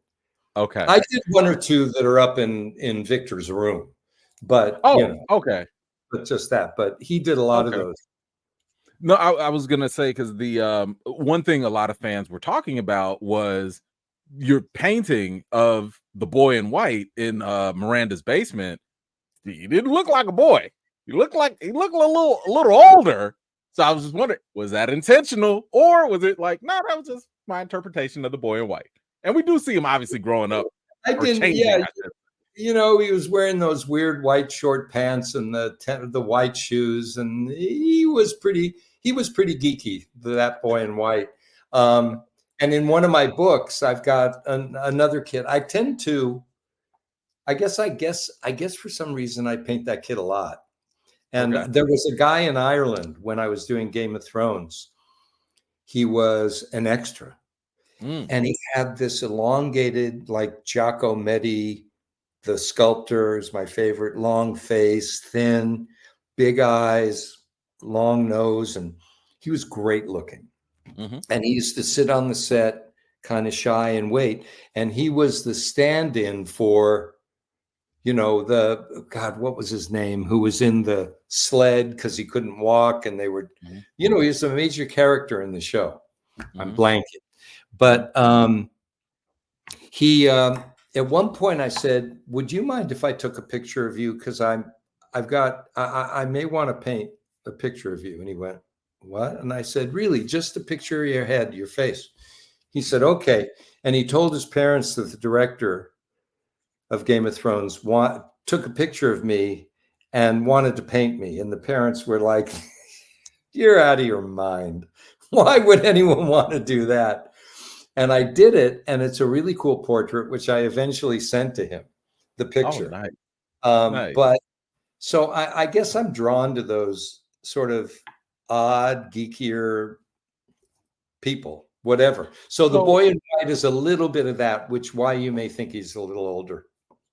[SPEAKER 1] Okay.
[SPEAKER 2] I did one or two that are up in Victor's room, but
[SPEAKER 1] okay.
[SPEAKER 2] But just that. But he did a lot of those.
[SPEAKER 1] No, I was gonna say, because the one thing a lot of fans were talking about was your painting of the boy in white in Miranda's basement. He didn't look like a boy. He looked a little older. So I was just wondering, was that intentional, or was it like, no, that was just my interpretation of the boy in white? And we do see him obviously growing up.
[SPEAKER 2] I didn't. Yeah, he was wearing those weird white short pants and the white shoes, and he was pretty geeky, that boy in white. And in one of my books, I've got another kid. I tend to, I guess for some reason I paint that kid a lot. And there was a guy in Ireland when I was doing Game of Thrones. He was an extra. And he had this elongated, like Giacometti, the sculptor is my favorite, long face, thin, big eyes, long nose, and he was great looking. And he used to sit on the set, kind of shy, and wait. And he was the stand-in for, what was his name, who was in the sled because he couldn't walk, and they were, he was a major character in the show. I'm blanking. But he, at one point I said, would you mind if I took a picture of you? Because I may want to paint a picture of you. And he went, what? And I said, really, just a picture of your head, your face. He said, okay. And he told his parents that the director of Game of Thrones took a picture of me and wanted to paint me. And the parents were like, you're out of your mind. Why would anyone want to do that? And I did it, and it's a really cool portrait, which I eventually sent to him, the picture.
[SPEAKER 1] Nice.
[SPEAKER 2] Nice. But so I guess I'm drawn to those sort of odd, geekier people, whatever. So the boy in white is a little bit of that, why you may think he's a little older.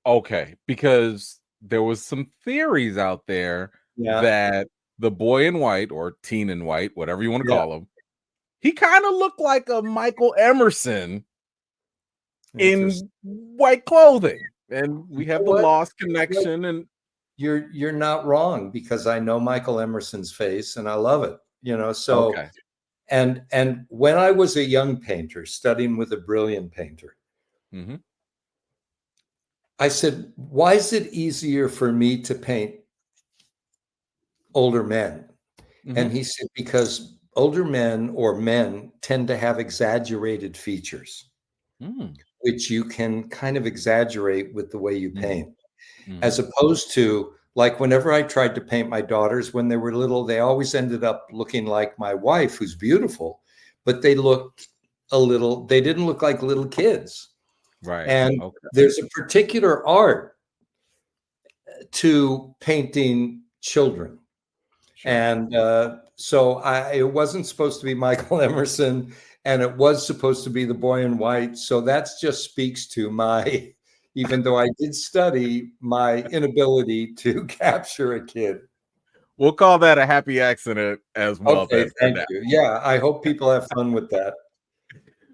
[SPEAKER 1] Okay, because there was some theories out there that the boy in white, or teen in white, whatever you want to call him, he kind of looked like a Michael Emerson in white clothing, and we have the Lost connection. And
[SPEAKER 2] you're not wrong, because I know Michael Emerson's face and I love it. So and when I was a young painter studying with a brilliant painter, I said, why is it easier for me to paint older men? And he said, because older men or men tend to have exaggerated features, which you can kind of exaggerate with the way you paint, as opposed to, like, whenever I tried to paint my daughters when they were little, they always ended up looking like my wife, who's beautiful, but they didn't look like little kids.
[SPEAKER 1] Right.
[SPEAKER 2] And there's a particular art to painting children. And so it wasn't supposed to be Michael Emerson, and it was supposed to be the boy in white. So that just speaks to my, even though I did study, my inability to capture a kid.
[SPEAKER 1] We'll call that a happy accident as well.
[SPEAKER 2] Okay, thank you. Yeah, I hope people have fun with that.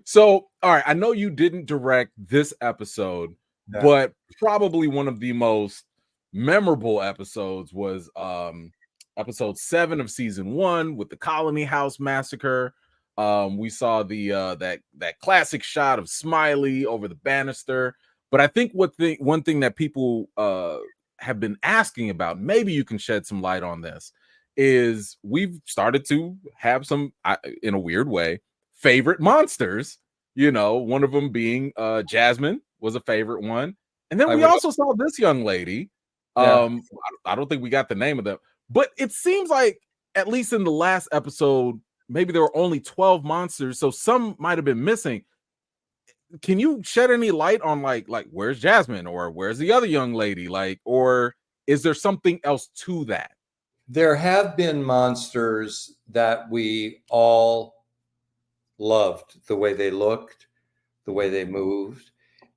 [SPEAKER 1] So, all right, I know you didn't direct this episode, but probably one of the most memorable episodes was episode 7 of season 1 with the Colony House massacre. We saw the that classic shot of Smiley over the banister. But I think one thing that people have been asking about, maybe you can shed some light on this, is we've started to have some, in a weird way, favorite monsters. One of them being Jasmine was a favorite one. And then we also saw this young lady, I don't think we got the name of them, but it seems like at least in the last episode, maybe there were only 12 monsters, so some might have been missing. Can you shed any light on like where's Jasmine or where's the other young lady? Like, or is there something else to that?
[SPEAKER 2] There have been monsters that we all loved, the way they looked, the way they moved,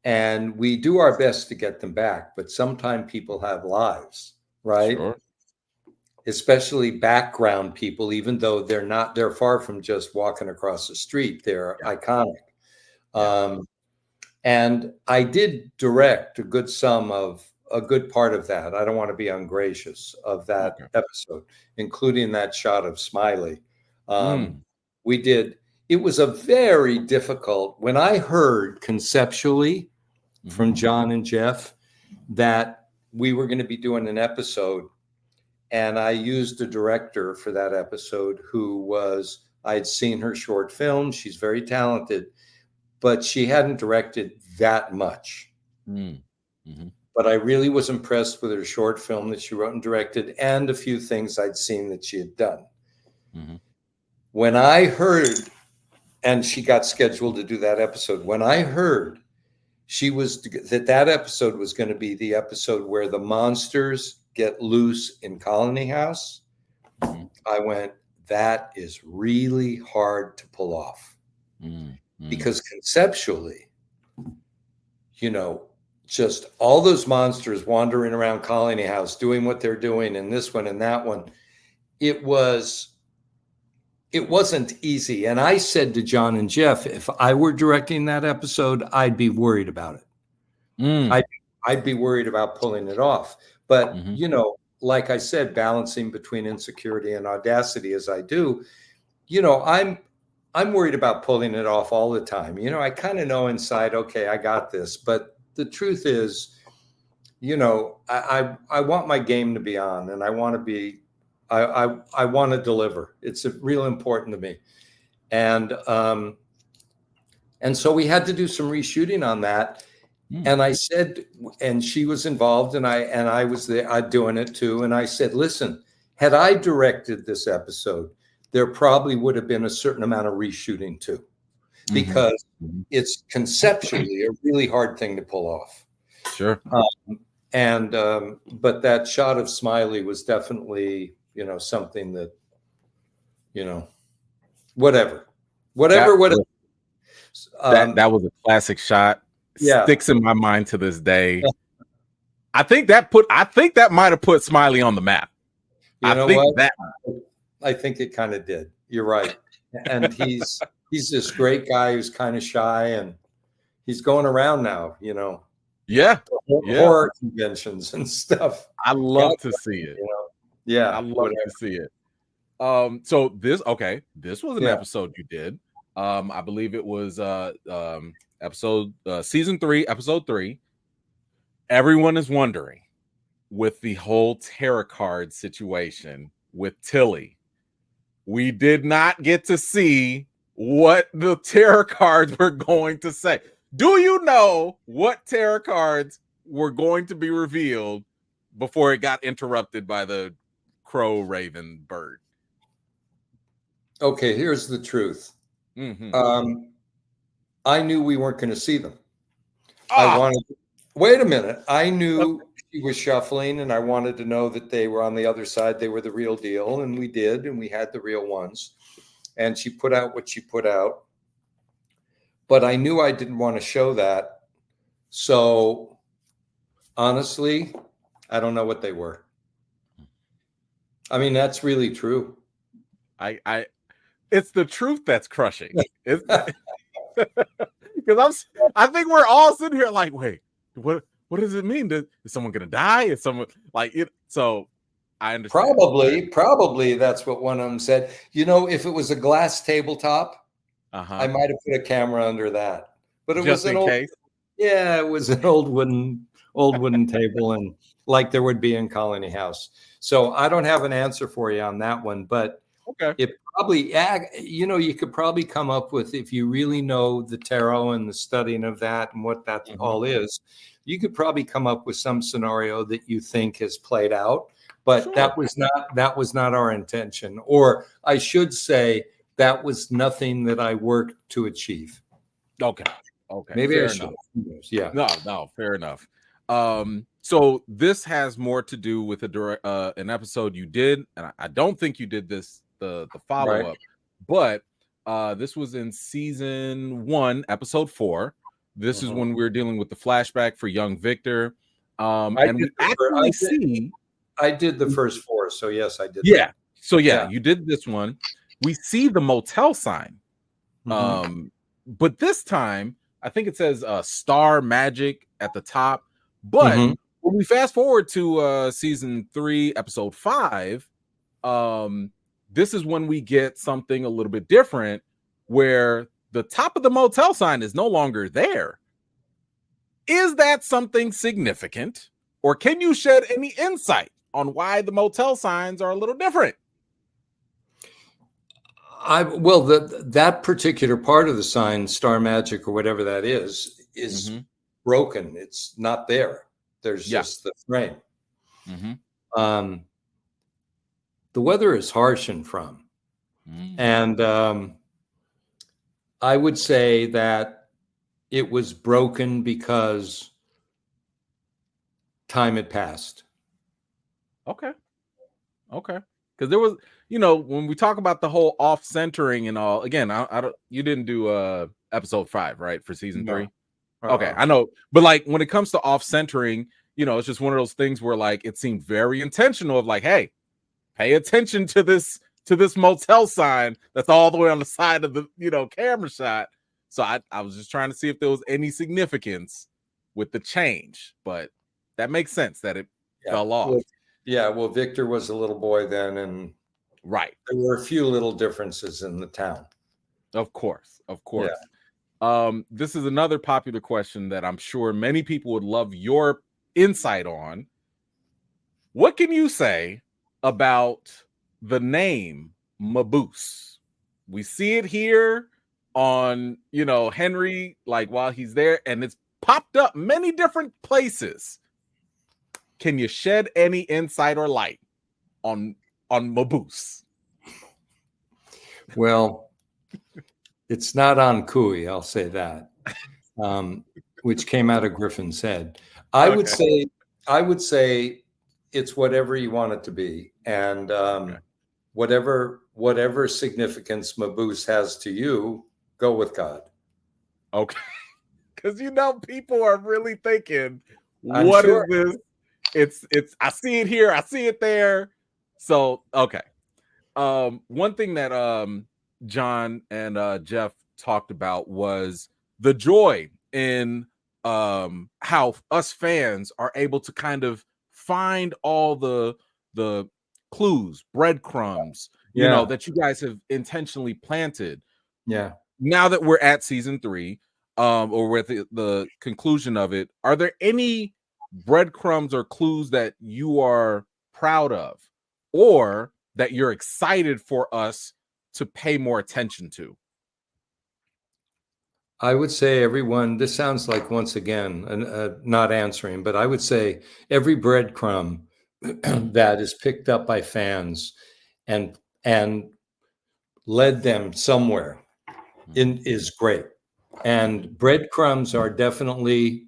[SPEAKER 2] and we do our best to get them back. But sometimes people have lives, right?
[SPEAKER 1] Sure.
[SPEAKER 2] Especially background people, even though they're far from just walking across the street. They're iconic. And I did direct a good part of that. I don't want to be ungracious of that episode, including that shot of Smiley. We did. It was a very difficult, when I heard conceptually from John and Jeff that we were going to be doing an episode, and I used a director for that episode I'd seen her short film. She's very talented, but she hadn't directed that much. But I really was impressed with her short film that she wrote and directed, and a few things I'd seen that she had done. When I heard, and she got scheduled to do that episode, when I heard that episode was going to be the episode where the monsters get loose in Colony House, I went, that is really hard to pull off. Because conceptually, just all those monsters wandering around Colony House, doing what they're doing in this one and that one, it wasn't easy. And I said to John and Jeff, if I were directing that episode, I'd be worried about it. I'd be worried about pulling it off. But, like I said, balancing between insecurity and audacity as I do, I'm worried about pulling it off all the time. I kind of know inside, okay, I got this. But the truth is, I want my game to be on, and I want to be, I want to deliver. It's real important to me. And so we had to do some reshooting on that. And I said, and she was involved, and I was there doing it too. And I said, listen, had I directed this episode, there probably would have been a certain amount of reshooting too, because it's conceptually a really hard thing to pull off.
[SPEAKER 1] Sure.
[SPEAKER 2] But that shot of Smiley was definitely, something that, whatever.
[SPEAKER 1] That was a classic shot. Sticks in my mind to this day. I think that might have put Smiley on the map.
[SPEAKER 2] I think it kind of did. You're right. And he's this great guy who's kind of shy, and he's going around now, horror conventions and stuff.
[SPEAKER 1] I love to see it.
[SPEAKER 2] I
[SPEAKER 1] love to see it. So this was an episode you did. I believe it was season 3, episode 3. Everyone is wondering, with the whole tarot card situation with Tilly, we did not get to see what the tarot cards were going to say. Do you know what tarot cards were going to be revealed before it got interrupted by the crow, raven, bird?
[SPEAKER 2] Okay, here's the truth. I knew we weren't going to see them. Wait a minute. I knew she was shuffling, and I wanted to know that they were on the other side. They were the real deal, and we did, and we had the real ones. And she put out what she put out. But I knew I didn't want to show that. So honestly, I don't know what they were. I mean, that's really true.
[SPEAKER 1] It's the truth that's crushing. Because I think we're all sitting here like, wait, what does it mean? Is someone gonna die? Is someone like it? So I understand.
[SPEAKER 2] Probably that's what one of them said. If it was a glass tabletop, I might have put a camera under that. But it was an old case. Yeah, it was an old wooden table, and like there would be in Colony House. So I don't have an answer for you on that one, but it probably, you could probably come up with, if you really know the tarot and the studying of that and what that all is, you could probably come up with some scenario that you think has played out, but
[SPEAKER 1] Sure.
[SPEAKER 2] that was not our intention. Or I should say that was nothing that I worked to achieve.
[SPEAKER 1] Okay.
[SPEAKER 2] Maybe
[SPEAKER 1] fair
[SPEAKER 2] I should.
[SPEAKER 1] enough.
[SPEAKER 2] Yeah.
[SPEAKER 1] No, fair enough. So this has more to do with an episode you did, and I don't think you did this the follow-up, but this was in season 1, episode 4. This is when we were dealing with the flashback for young Victor. And we actually see
[SPEAKER 2] I did the first 4, so yes, I did.
[SPEAKER 1] Yeah. That. So yeah, you did this one. We see the motel sign. But this time, I think it says Star Magic at the top. But when we fast forward to season 3, episode 5, this is when we get something a little bit different, where the top of the motel sign is no longer there. Is that something significant, or can you shed any insight on why the motel signs are a little different?
[SPEAKER 2] That particular part of the sign, Star Magic or whatever that is broken. It's not there. There's just the frame. The weather is harsh and from. And I would say that it was broken because time had passed.
[SPEAKER 1] Okay. Because there was, when we talk about the whole off-centering and all, again, I don't. You didn't do episode 5, right, for season 3? Okay, I know, but like when it comes to off-centering, it's just one of those things where like it seemed very intentional of like, hey, pay attention to this motel sign that's all the way on the side of the camera shot. So I was just trying to see if there was any significance with the change, but that makes sense that it fell off.
[SPEAKER 2] Well, Victor was a little boy then, and
[SPEAKER 1] right,
[SPEAKER 2] there were a few little differences in the town.
[SPEAKER 1] Of course. Yeah. This is another popular question that I'm sure many people would love your insight on. What can you say about the name Maboose? We see it here on, Henry, like while he's there, and it's popped up many different places. Can you shed any insight or light on Maboose?
[SPEAKER 2] Well, it's not on Cooey, I'll say that, which came out of Griffin's head. I would say it's whatever you want it to be, and whatever significance Maboose has to you, go with God.
[SPEAKER 1] Okay, because people are really thinking, what is this? It's I see it here, I see it there. So okay. One thing that John and Jeff talked about was the joy in how us fans are able to kind of find all the clues, breadcrumbs, that you guys have intentionally planted.
[SPEAKER 2] Yeah.
[SPEAKER 1] Now that we're at season 3, or with the conclusion of it, are there any breadcrumbs or clues that you are proud of, or that you're excited for us to pay more attention to?
[SPEAKER 2] I would say everyone, this sounds like, once again, not answering, but I would say every breadcrumb that is picked up by fans and led them somewhere is great. And breadcrumbs are definitely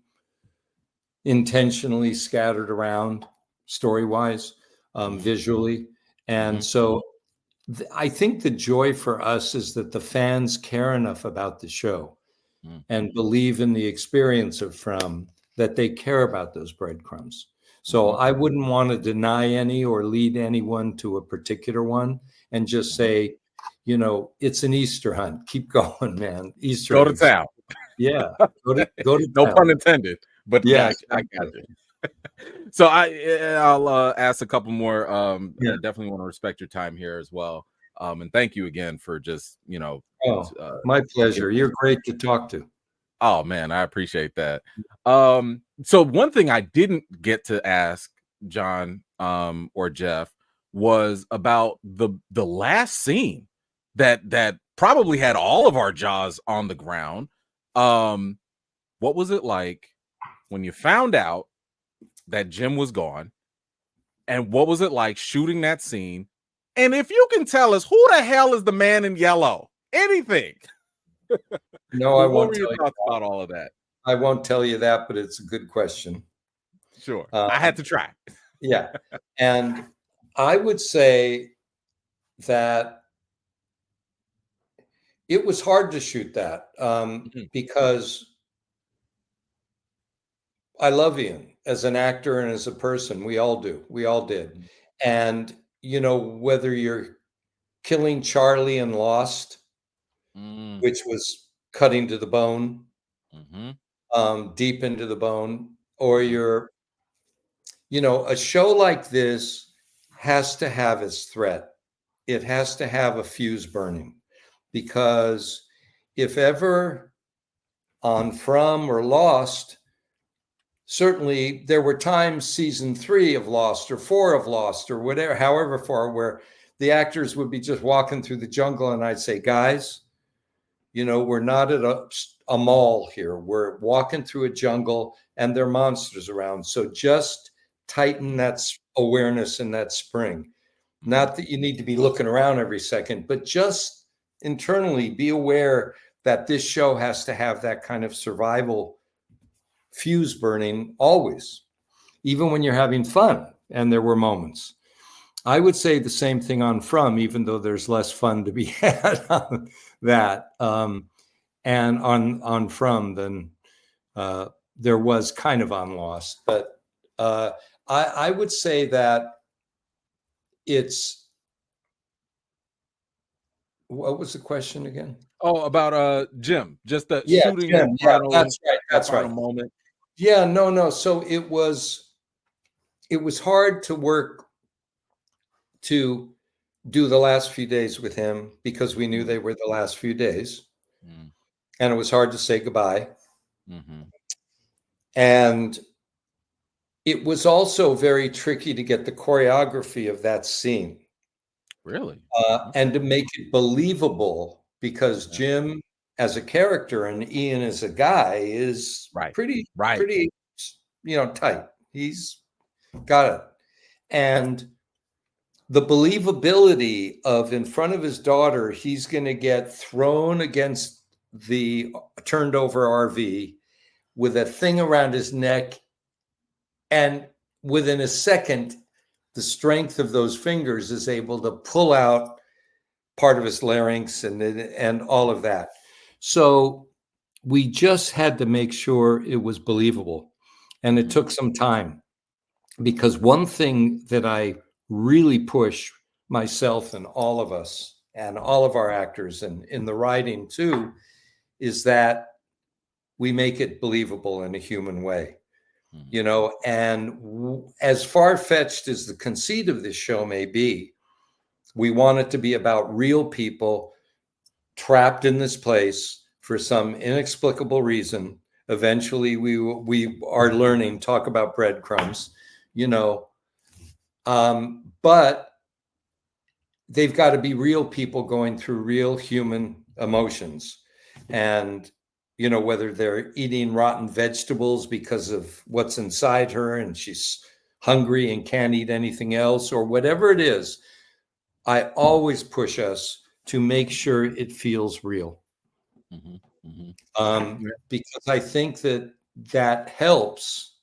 [SPEAKER 2] intentionally scattered around story-wise, visually. And so I think the joy for us is that the fans care enough about the show and believe in the experience of From, that they care about those breadcrumbs. So I wouldn't want to deny any or lead anyone to a particular one and just say, it's an Easter hunt. Keep going, man. Easter
[SPEAKER 1] Go to town.
[SPEAKER 2] Yeah. Go to
[SPEAKER 1] no
[SPEAKER 2] town.
[SPEAKER 1] pun intended. But
[SPEAKER 2] yes,
[SPEAKER 1] I got it. So I'll ask a couple more. I definitely want to respect your time here as well. And thank you again for just,
[SPEAKER 2] my pleasure. You're great to talk to.
[SPEAKER 1] Oh man, I appreciate that. So one thing I didn't get to ask John or Jeff was about the last scene that probably had all of our jaws on the ground. What was it like when you found out that Jim was gone, and what was it like shooting that scene? And if you can tell us who the hell is the man in yellow, anything.
[SPEAKER 2] No, I won't
[SPEAKER 1] tell you about all of that.
[SPEAKER 2] I won't tell you that, but it's a good question.
[SPEAKER 1] Sure. I had to try.
[SPEAKER 2] Yeah. And I would say that it was hard to shoot that because I love Eion as an actor and as a person. We all do. We all did. And, you know, whether you're killing Charlie in Lost, which was cutting to the bone, deep into the bone, or you're, you know, a show like this has to have its threat. It has to have a fuse burning, because if ever on From or Lost, certainly there were times season 3 of Lost or 4 of Lost or whatever, however far, where the actors would be just walking through the jungle and I'd say, guys, you know, we're not at a mall here. We're walking through a jungle and there are monsters around. So just tighten that awareness and that spring. Not that you need to be looking around every second, but just internally be aware that this show has to have that kind of survival fuse burning always, even when you're having fun. And there were moments. I would say the same thing on From, even though there's less fun to be had on that. And on From than there was kind of on Lost. But I would say that it's, what was the question again?
[SPEAKER 1] Oh, about Jim, just the shooting.
[SPEAKER 2] Jim, that's right.
[SPEAKER 1] Moment.
[SPEAKER 2] Yeah, no. So it was hard to work to do the last few days with him because we knew they were the last few days. And it was hard to say goodbye. And it was also very tricky to get the choreography of that scene.
[SPEAKER 1] Really?
[SPEAKER 2] And to make it believable, because Jim as a character and Eion as a guy is pretty, you know, tight. He's got it. And the believability of, in front of his daughter, he's going to get thrown against the turned over RV with a thing around his neck. And within a second, the strength of those fingers is able to pull out part of his larynx and all of that. So we just had to make sure it was believable. And it took some time, because one thing that I really push myself and all of us and all of our actors and in the writing too, is that we make it believable in a human way. You know, and as far-fetched as the conceit of this show may be, we want it to be about real people trapped in this place for some inexplicable reason. Eventually, we are learning, talk about breadcrumbs, you know, but they've got to be real people going through real human emotions. And you know, whether they're eating rotten vegetables because of what's inside her and she's hungry and can't eat anything else, or whatever it is, I always push us to make sure it feels real. Because I think that helps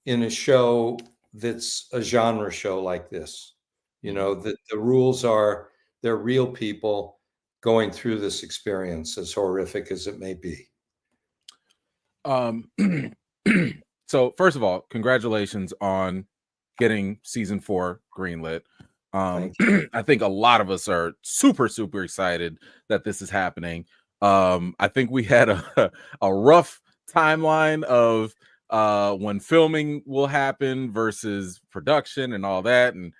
[SPEAKER 2] in a show that's a genre show like this. You know, that the rules are, they're real people going through this experience, as horrific as it may be.
[SPEAKER 1] So first of all, congratulations on getting season 4 greenlit. I think a lot of us are super excited that this is happening. I think we had a rough timeline of when filming will happen versus production and all that, and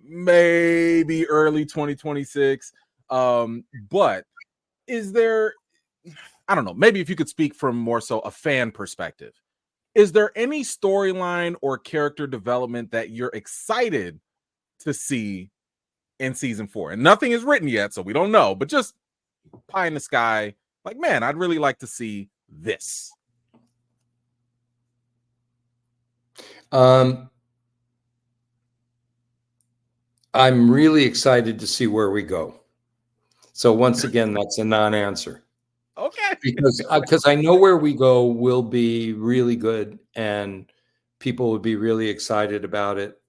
[SPEAKER 1] maybe early 2026. But is there, I don't know, maybe if you could speak from more so a fan perspective, is there any storyline or character development that you're excited to see in season 4? And nothing is written yet, so we don't know, but just pie in the sky, like, man, I'd really like to see this.
[SPEAKER 2] I'm really excited to see where we go. So once again, that's a non-answer.
[SPEAKER 1] Okay.
[SPEAKER 2] Because I know where we go will be really good and people will be really excited about it,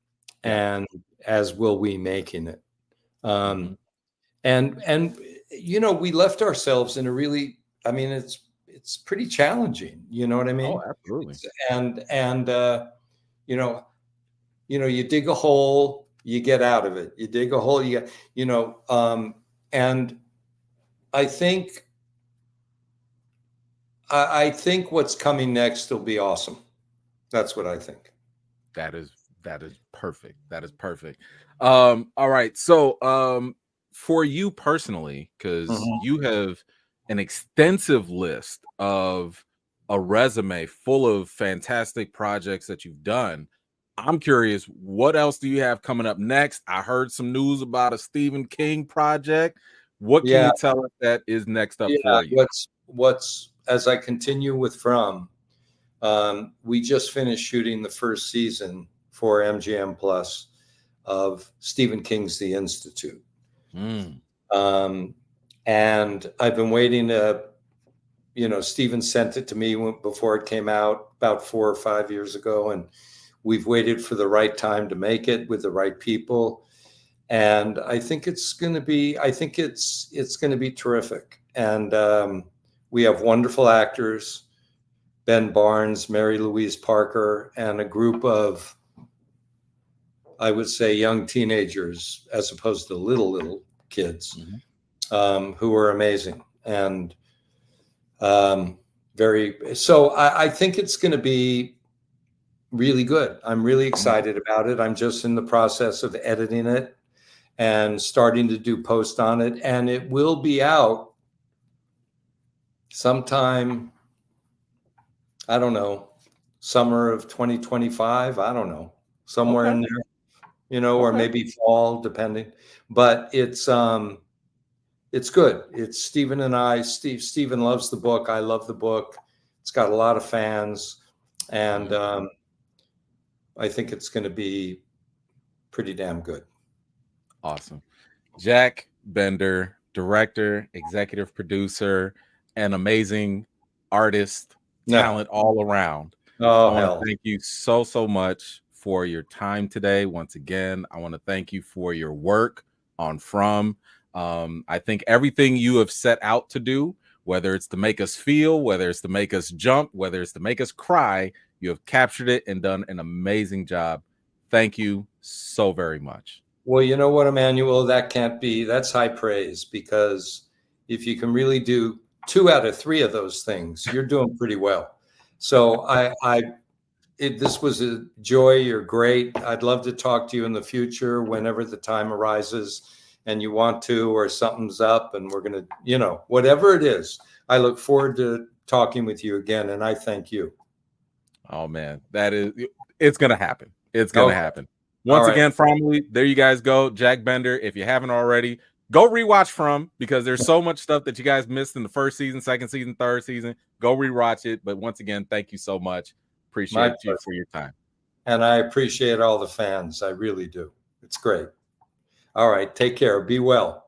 [SPEAKER 2] and as will we making it. And you know, we left ourselves in a really, I mean, it's pretty challenging. You know what I mean?
[SPEAKER 1] Oh, absolutely.
[SPEAKER 2] And you know, you dig a hole, you get out of it. You dig a hole, you get, and I think what's coming next will be awesome. That's what I think.
[SPEAKER 1] That is perfect. That is perfect. All right. So for you personally, because you have an extensive list of a resume full of fantastic projects that you've done. I'm curious, what else do you have coming up next? I heard some news about a Stephen King project. What can you tell us that is next up for you?
[SPEAKER 2] What's as I continue with From, we just finished shooting the first season for MGM Plus of Stephen King's The Institute. And I've been waiting to, Stephen sent it to me before it came out about 4 or 5 years ago. And we've waited for the right time to make it with the right people. And I think it's going to be, it's going to be terrific. And we have wonderful actors, Ben Barnes, Mary Louise Parker, and a group of, I would say, young teenagers, as opposed to little kids, who are amazing. And so I think it's going to be really good. I'm really excited about it. I'm just in the process of editing it and starting to do post on it. And it will be out sometime, I don't know, summer of 2025. I don't know, somewhere in there, or maybe fall, depending. But it's good. It's Stephen and I. Stephen loves the book. I love the book. It's got a lot of fans, and I think it's going to be pretty damn good.
[SPEAKER 1] Awesome. Jack Bender, director, executive producer, and amazing artist, talent all around.
[SPEAKER 2] Oh,
[SPEAKER 1] I want to thank you so much for your time today. Once again, I want to thank you for your work on From. I think everything you have set out to do, whether it's to make us feel, whether it's to make us jump, whether it's to make us cry, you have captured it and done an amazing job. Thank you so very much.
[SPEAKER 2] Well, you know what, Emmanuel, that's high praise, because if you can really do 2 out of 3 of those things, you're doing pretty well. So this was a joy. You're great. I'd love to talk to you in the future whenever the time arises and you want to, or something's up and we're going to, whatever it is. I look forward to talking with you again, and I thank you.
[SPEAKER 1] Oh, man, it's going to happen. It's going to happen. Once again, Fromly, there you guys go. Jack Bender, if you haven't already, go rewatch From, because there's so much stuff that you guys missed in the first season, second season, third season. Go rewatch it. But once again, thank you so much. Appreciate you for your time.
[SPEAKER 2] And I appreciate all the fans. I really do. It's great. All right. Take care. Be well.